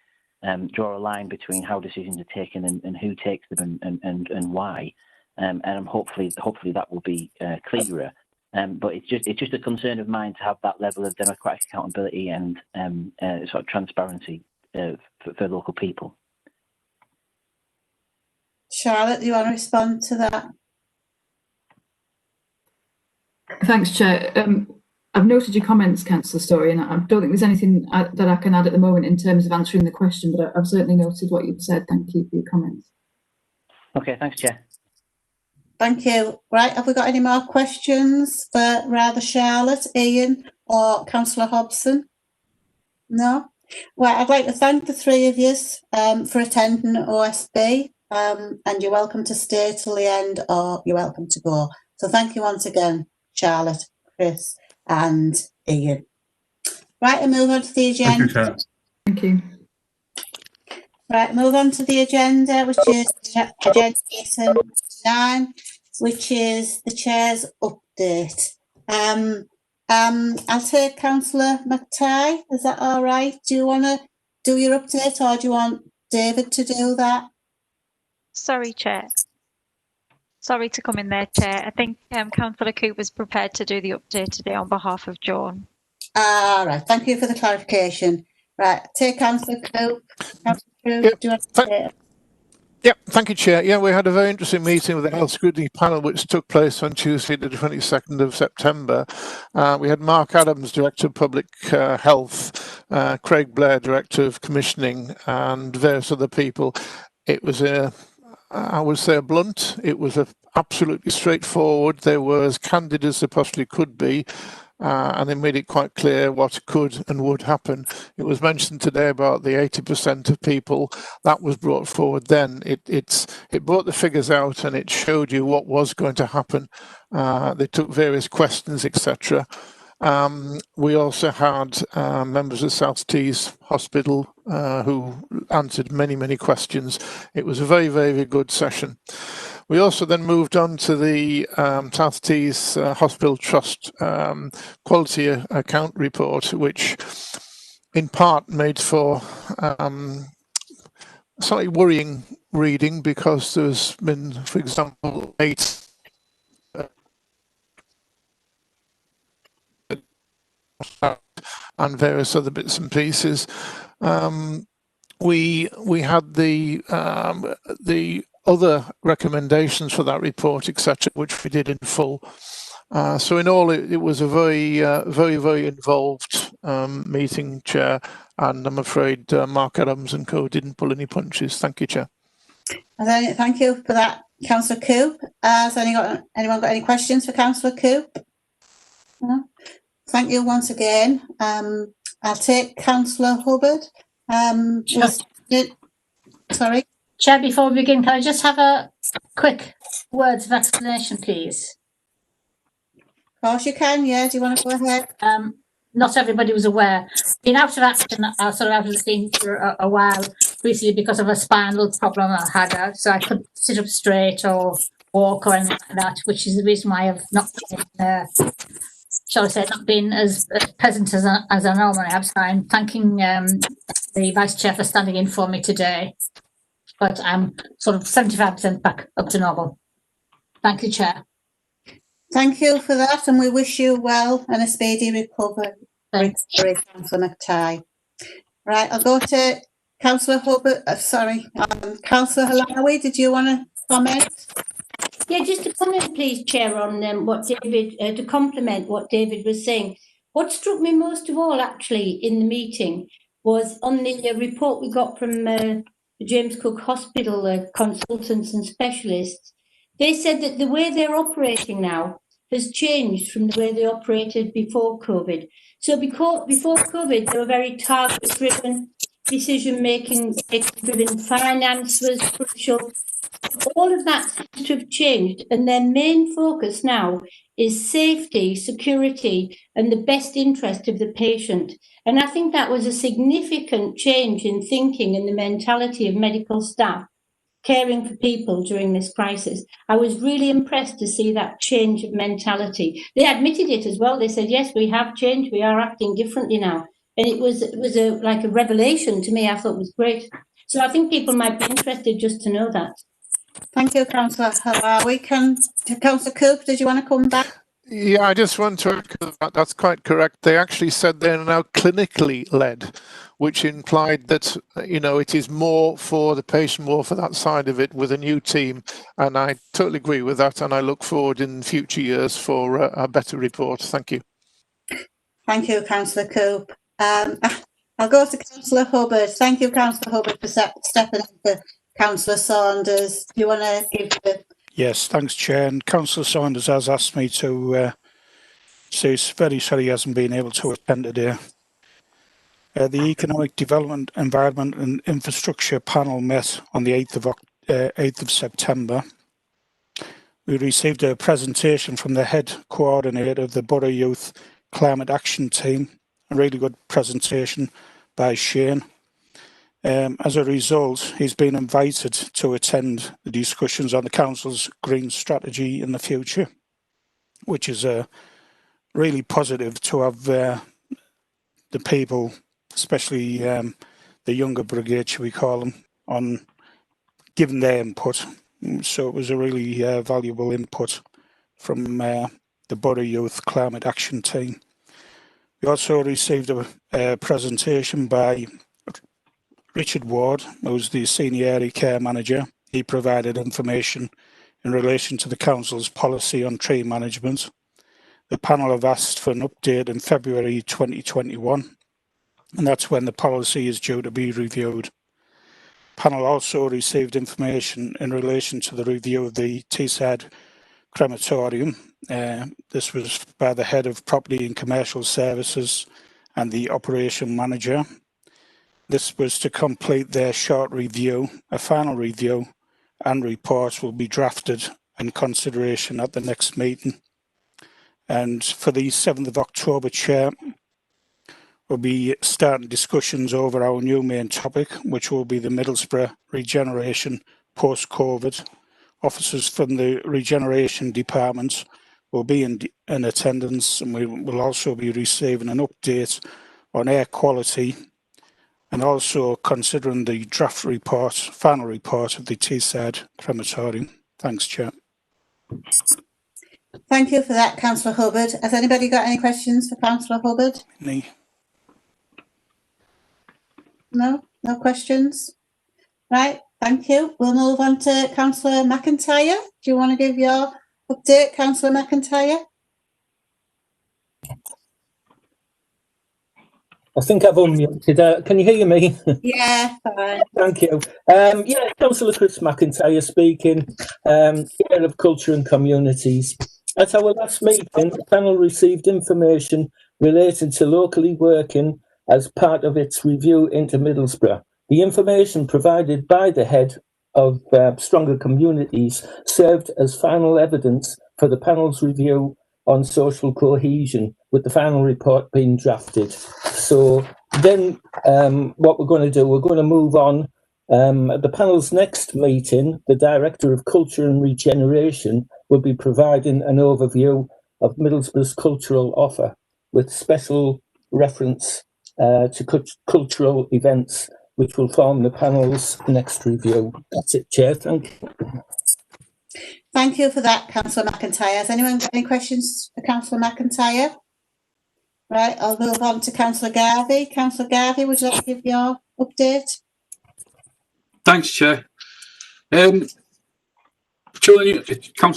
draw a line between how decisions are taken and who takes them and why, and hopefully that will be clearer. But it's just a concern of mine to have that level of democratic accountability and sort of transparency for local people. Charlotte, do you want to respond to that? Thanks, Chair. I've noted your comments, Councillor Story, and I don't think there's anything that I can add at the moment in terms of answering the question, but I've certainly noted what you've said. Thank you for your comments. Okay, thanks, Chair. Thank you. Right, have we got any more questions for rather Charlotte, Ian, or Councillor Hobson? No? Well, I'd like to thank the three of you for attending OSB, and you're welcome to stay till the end, or you're welcome to go. So thank you once again, Charlotte, Chris, and Ian. Right, and move on to the agenda. Thank you. Right, move on to the agenda, which is agenda item 9, which is the Chair's update. I'll take Councillor Mcintyre. Is that all right? Do you want to do your update, or do you want David to do that? Sorry, Chair. Sorry to come in there, Chair. I think Councillor Cooper's prepared to do the update today on behalf of Joan. All right, thank you for the clarification. Right, take Councillor Cooper. Yep. Do you want to say it? Yep, thank you, Chair. Yeah, we had a very interesting meeting with the Health Scrutiny panel, which took place on Tuesday, the 22nd of September. We had Mark Adams, Director of Public Health, Craig Blair, Director of Commissioning, and various other people. It was I would say a blunt. It was absolutely straightforward. They were as candid as they possibly could be. And they made it quite clear what could and would happen. It was mentioned today about the 80% of people that was brought forward. Then it brought the figures out, and it showed you what was going to happen. They took various questions, etc. We also had members of South Tees Hospital who answered many questions. It was a very, very good session. We also then moved on to the South Tees Hospital Trust Quality Account Report, which in part made for slightly worrying reading, because there's been, for example, 8 and various other bits and pieces. We had the other recommendations for that report, etc., which we did in full. So in all, it was a very involved meeting, Chair, and I'm afraid Mark Adams and co didn't pull any punches. Thank you, Chair. Thank you for that, Councillor Coop. Has anyone got any questions for Councillor Coop? No? Thank you once again. I'll take Councillor Hubbard. Sorry. Chair, before we begin, can I just have a quick words of explanation, please? Of course you can, yeah. Do you want to go ahead? Not everybody was aware. Been out of action, sort of out of the scene for a while recently because of a spinal problem I had. So I couldn't sit up straight or walk or anything like that, which is the reason why I've not been, shall I say, not been as present as I normally have. So I'm thanking the Vice Chair for standing in for me today. But I'm sort of 75% back up to normal. Thank you, Chair. Thank you for that, and we wish you well and a speedy recovery, Councillor Mcintyre. Right, I'll go to Councillor Hubbard. Councillor Halawi, did you want to comment? Yeah, just a comment, please, Chair, on what David, to complement what David was saying. What struck me most of all, actually, in the meeting was on the report we got from the James Cook Hospital consultants and specialists. They said that the way they're operating now has changed from the way they operated before COVID. So before COVID, they were very target-driven, decision-making driven, finance was crucial, all of that seems to have changed, and their main focus now is safety, security, and the best interest of the patient. And I think that was a significant change in thinking and the mentality of medical staff caring for people during this crisis. I was really impressed to see that change of mentality. They admitted it as well. They said, yes, we have changed. We are acting differently now. And it was like a revelation to me. I thought it was great. So I think people might be interested just to know that. Thank you, Councillor Hawawi. Councillor Coop, did you want to come back? Yeah, I just want to echo that. That's quite correct. They actually said they're now clinically led, which implied that, you know, it is more for the patient, more for that side of it with a new team. And I totally agree with that. And I look forward in future years for a better report. Thank you. Thank you, Councillor Coop. I'll go to Councillor Hubbard. Thank you, Councillor Hubbard, for stepping in for Councillor Saunders. Do you want to give the... Yes, thanks, Chair. And Councillor Saunders has asked me to say he's very sorry he hasn't been able to attend today. The Economic Development, Environment and Infrastructure panel met on the 8th of September. We received a presentation from the head coordinator of the Borough Youth Climate Action Team, a really good presentation by Shane. As a result, he's been invited to attend the discussions on the Council's green strategy in the future, which is really positive to have the people, especially the younger brigade, should we call them, on giving their input. So it was a really valuable input from the Borough Youth Climate Action Team. We also received a presentation by Richard Ward, who's the Senior Area Care Manager. He provided information in relation to the Council's policy on tree management. The panel have asked for an update in February 2021, and that's when the policy is due to be reviewed. The panel also received information in relation to the review of the Teesside crematorium. This was by the Head of Property and Commercial Services and the Operation Manager. This was to complete their short review. A final review and report will be drafted in consideration at the next meeting. And for the 7th of October, Chair, we'll be starting discussions over our new main topic, which will be the Middlesbrough Regeneration post-COVID. Officers from the Regeneration Department will be in attendance, and we will also be receiving an update on air quality and also considering the draft report, final report of the Teesside crematorium. Thanks, Chair. Thank you for that, Councillor Hubbard. Has anybody got any questions for Councillor Hubbard? Me. No? No questions? Right, thank you. We'll move on to Councillor Mcintyre. Do you want to give your update, Councillor Mcintyre? I think I've unmuted. Can you hear me? Yeah, fine. Thank you. Yeah, Councillor Chris McIntyre speaking, Chair of Culture and Communities. At our last meeting, the panel received information relating to locally working as part of its review into Middlesbrough. The information provided by the head of Stronger Communities served as final evidence for the panel's review on social cohesion, with the final report being drafted. So then what we're going to do, we're going to move on. At the panel's next meeting, the Director of Culture and Regeneration will be providing an overview of Middlesbrough's cultural offer, with special reference to cultural events, which will form the panel's next review. That's it, Chair. Thank you. Thank you for that, Councillor McIntyre. Has anyone got any questions for Councillor McIntyre? Right, I'll move on to Councillor Garvey. Councillor Garvey, would you like to give your update? Thanks, Chair. Councillor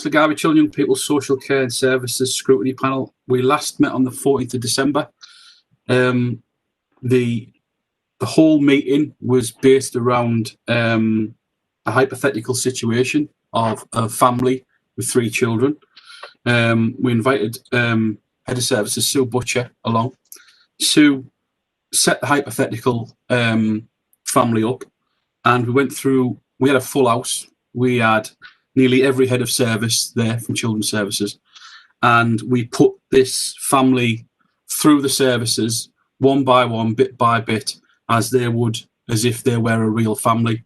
Garvey, Children and Young People's Social Care and Services Scrutiny Panel. We last met on the 14th of December. The whole meeting was based around a hypothetical situation of a family with 3 children. We invited Head of Services Sue Butcher along. Sue set the hypothetical family up, and we went through. We had a full house. we had nearly every head of service there from Children's Services, and we put this family through the services one by one, bit by bit, as if they were a real family.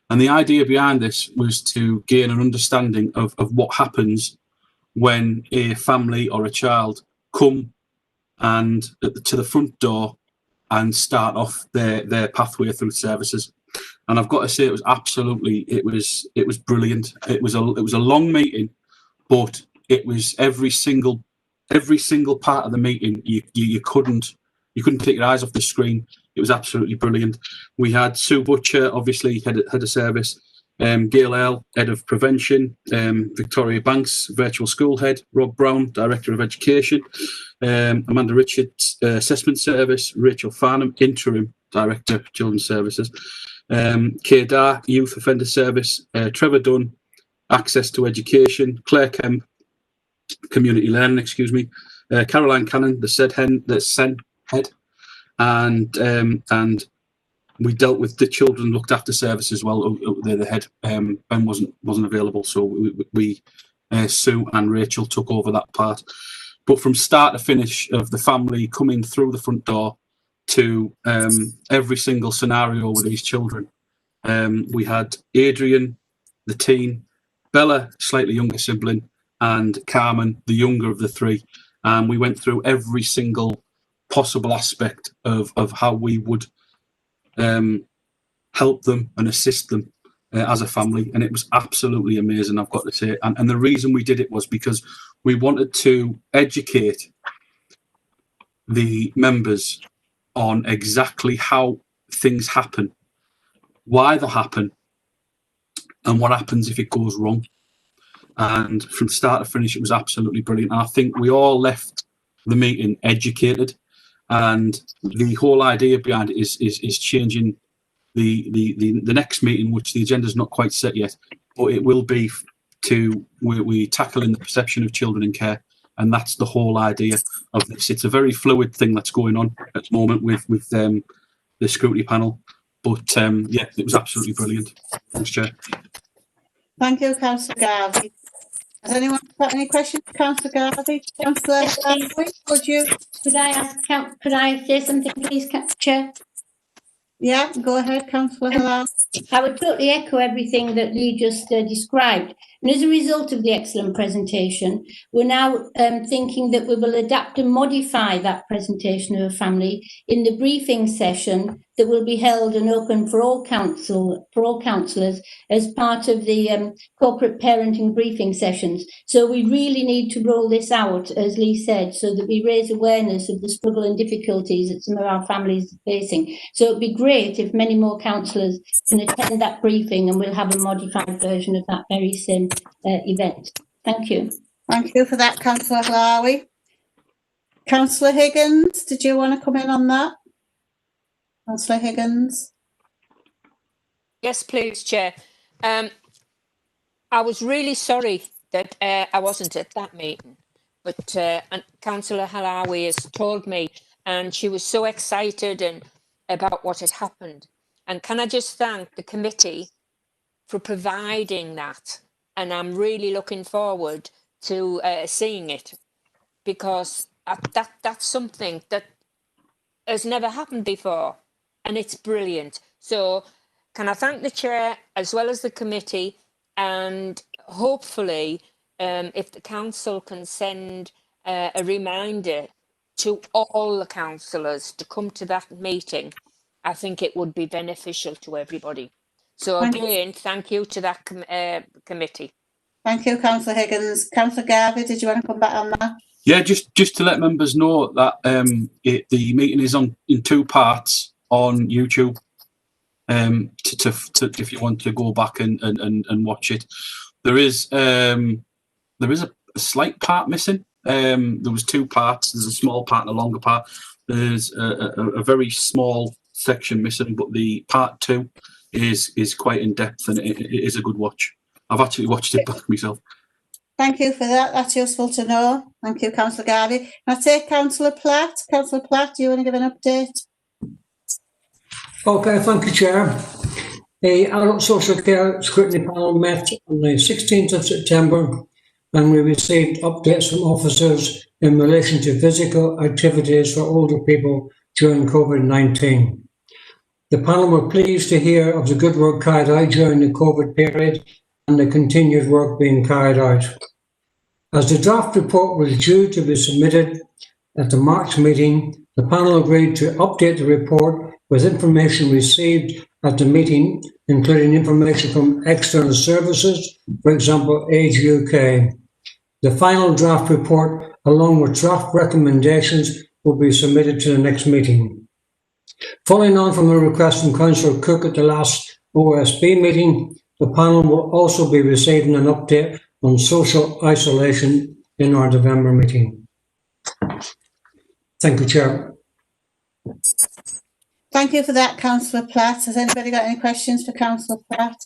And the idea behind this was to gain an understanding of what happens when a family or a child come and to the front door and start off their pathway through services. And I've got to say, it was brilliant. It was a long meeting, but it was every single part of the meeting. You couldn't take your eyes off the screen. It was absolutely brilliant. We had Sue Butcher, obviously head of service, Gail Earle, head of prevention, Victoria Banks, virtual school head, Rob Brown, director of education, Amanda Richards, assessment service, Rachel Farnham, interim director of children's services, Kay Dar, youth offender service, Trevor Dunn, access to education, Claire Kemp, community learning, Caroline Cannon, the SEN head, and we dealt with the children looked after service as well. They're the head. Ben wasn't available, so we Sue and Rachel took over that part. But from start to finish of the family coming through the front door to every single scenario with these children, we had Adrian, the teen, Bella, slightly younger sibling, and Carmen, the younger of the three. And we went through every single possible aspect of how we would help them and assist them as a family, and it was absolutely amazing, I've got to say. And the reason we did it was because we wanted to educate the members on exactly how things happen, why they happen, and what happens if it goes wrong. And from start to finish, it was absolutely brilliant. And I think we all left the meeting educated. And the whole idea behind it is changing the next meeting, which the agenda's not quite set yet, but it will be we tackling the perception of children in care, and that's the whole idea of this. It's a very fluid thing that's going on at the moment with the scrutiny panel, but yeah, it was absolutely brilliant. Thanks, Chair. Thank you, Councillor Garvey. Has anyone got any questions for Councillor Garvey? Councillor Garvey, would you? Could I say something, please, Chair? Yeah, go ahead, Councillor Halal. I would totally echo everything that Lee just described. And as a result of the excellent presentation, we're now thinking that we will adapt and modify that presentation of a family in the briefing session that will be held and open for all councillors as part of the corporate parenting briefing sessions. So we really need to roll this out, as Lee said, so that we raise awareness of the struggle and difficulties that some of our families are facing. So it'd be great if many more councillors can attend that briefing, and we'll have a modified version of that very same event. Thank you. Thank you for that, Councillor Halawi. Councillor Higgins, did you want to come in on that? Councillor Higgins. Yes, please, Chair. I was really sorry that I wasn't at that meeting, but Councillor Halawi has told me, and she was so excited and about what had happened. And can I just thank the committee for providing that? And I'm really looking forward to seeing it, because that's something that has never happened before, and it's brilliant. So can I thank the chair as well as the committee, and hopefully if the council can send a reminder to all the councillors to come to that meeting, I think it would be beneficial to everybody. So again, thank you to that committee. Thank you, Councillor Higgins. Councillor Garvey, did you want to come back on that? Yeah, just to let members know that the meeting is in two parts on YouTube. If you want to go back and watch it, there is a slight part missing. There was two parts. There's a small part and a longer part. There's a very small section missing, but the part two is quite in depth, and it is a good watch. I've actually watched it back myself. Thank you for that. That's useful to know. Thank you, Councillor Garvey. I'll take Councillor Platt. Councillor Platt, do you want to give an update? Okay, thank you, Chair. The Adult Social Care Scrutiny Panel met on the 16th of September and we received updates from officers in relation to physical activities for older people during COVID-19. The panel were pleased to hear of the good work carried out during the COVID period and the continued work being carried out. As the draft report was due to be submitted at the March meeting, the panel agreed to update the report with information received at the meeting, including information from external services, for example, Age UK. The final draft report, along with draft recommendations, will be submitted to the next meeting. Following on from a request from Councillor Cook at the last OSB meeting, the panel will also be receiving an update on social isolation in our November meeting. Thank you, Chair. Thank you for that, Councillor Platt. Has anybody got any questions for Councillor Platt?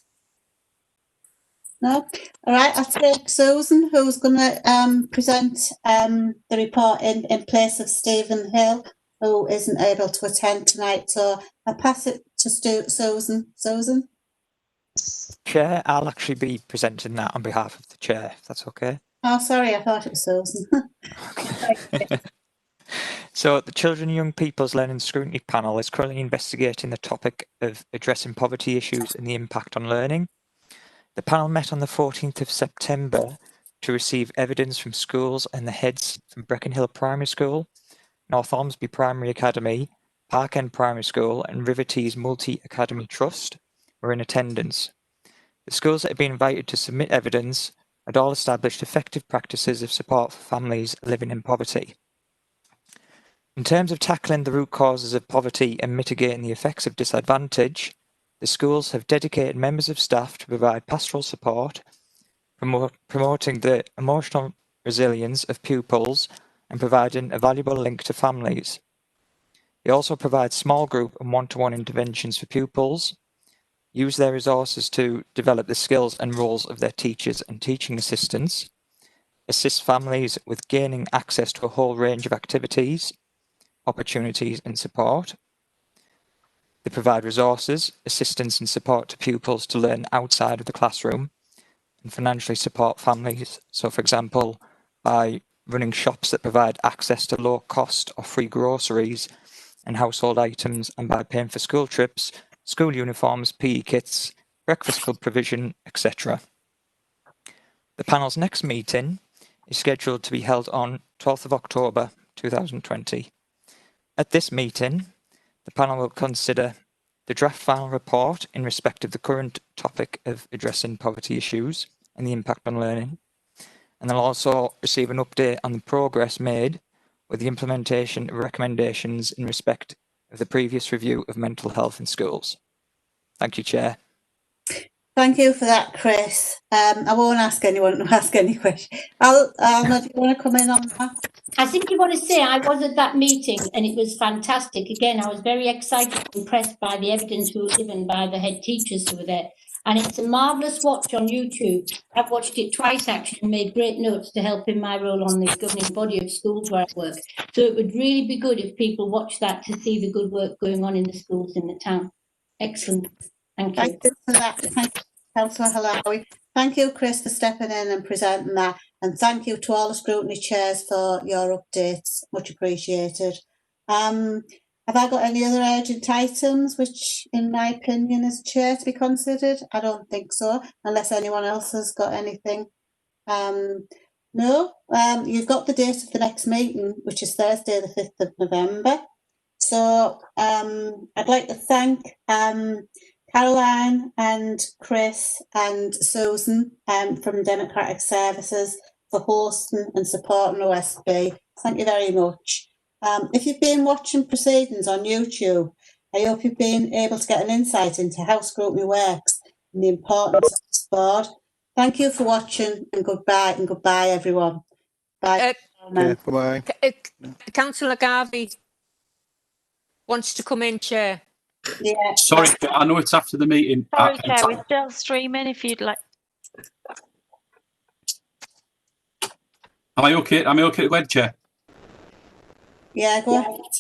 No? All right, I'll take Susan, who's going to present the report in place of Stephen Hill, who isn't able to attend tonight. So I'll pass it to Susan. Susan? Chair, I'll actually be presenting that on behalf of the Chair, if that's okay. Oh, sorry, I thought it was Susan. So the Children and Young People's Learning Scrutiny Panel is currently investigating the topic of addressing poverty issues and the impact on learning. The panel met on the 14th of September to receive evidence from schools and the heads from Brecon Hill Primary School, North Ormsby Primary Academy, Park End Primary School and River Tees Multi-Academy Trust were in attendance. The schools that had been invited to submit evidence had all established effective practices of support for families living in poverty. In terms of tackling the root causes of poverty and mitigating the effects of disadvantage, the schools have dedicated members of staff to provide pastoral support, promoting the emotional resilience of pupils and providing a valuable link to families. They also provide small group and one-to-one interventions for pupils, use their resources to develop the skills and roles of their teachers and teaching assistants, assist families with gaining access to a whole range of activities, opportunities and support. They provide resources, assistance and support to pupils to learn outside of the classroom and financially support families. So for example, by running shops that provide access to low cost or free groceries and household items, and by paying for school trips, school uniforms, PE kits, breakfast club provision, etc. The panel's next meeting is scheduled to be held on 12th of October 2020. At this meeting, the panel will consider the draft final report in respect of the current topic of addressing poverty issues and the impact on learning, and they'll also receive an update on the progress made with the implementation of recommendations in respect of the previous review of mental health in schools. Thank you, Chair. Thank you for that, Chris. I won't ask anyone to ask any questions. Alma, do you want to come in on that? I simply want to say I was at that meeting and it was fantastic. Again, I was very excited and impressed by the evidence we were given by the head teachers who were there. And it's a marvellous watch on YouTube. I've watched it twice actually and made great notes to help in my role on the governing body of schools where I work. So it would really be good if people watch that to see the good work going on in the schools in the town. Excellent. Thank you. Thank you for that. Thank you, Councillor Halawi. Thank you, Chris, for stepping in and presenting that. And thank you to all the scrutiny chairs for your updates. Much appreciated. Have I got any other urgent items, which in my opinion is chair to be considered? I don't think so, unless anyone else has got anything. No, you've got the date of the next meeting, which is Thursday, the 5th of November. So I'd like to thank Caroline and Chris and Susan from Democratic Services for hosting and supporting OSB. Thank you very much. If you've been watching proceedings on YouTube, I hope you've been able to get an insight into how scrutiny works and the importance of this board. Thank you for watching and goodbye everyone. Bye. Bye. Councillor Garvey wants to come in, Chair. Yeah. Sorry, I know it's after the meeting. Sorry, Chair, we're still streaming if you'd like. Am I okay? Am I okay to go ahead, Chair? Yeah, go ahead.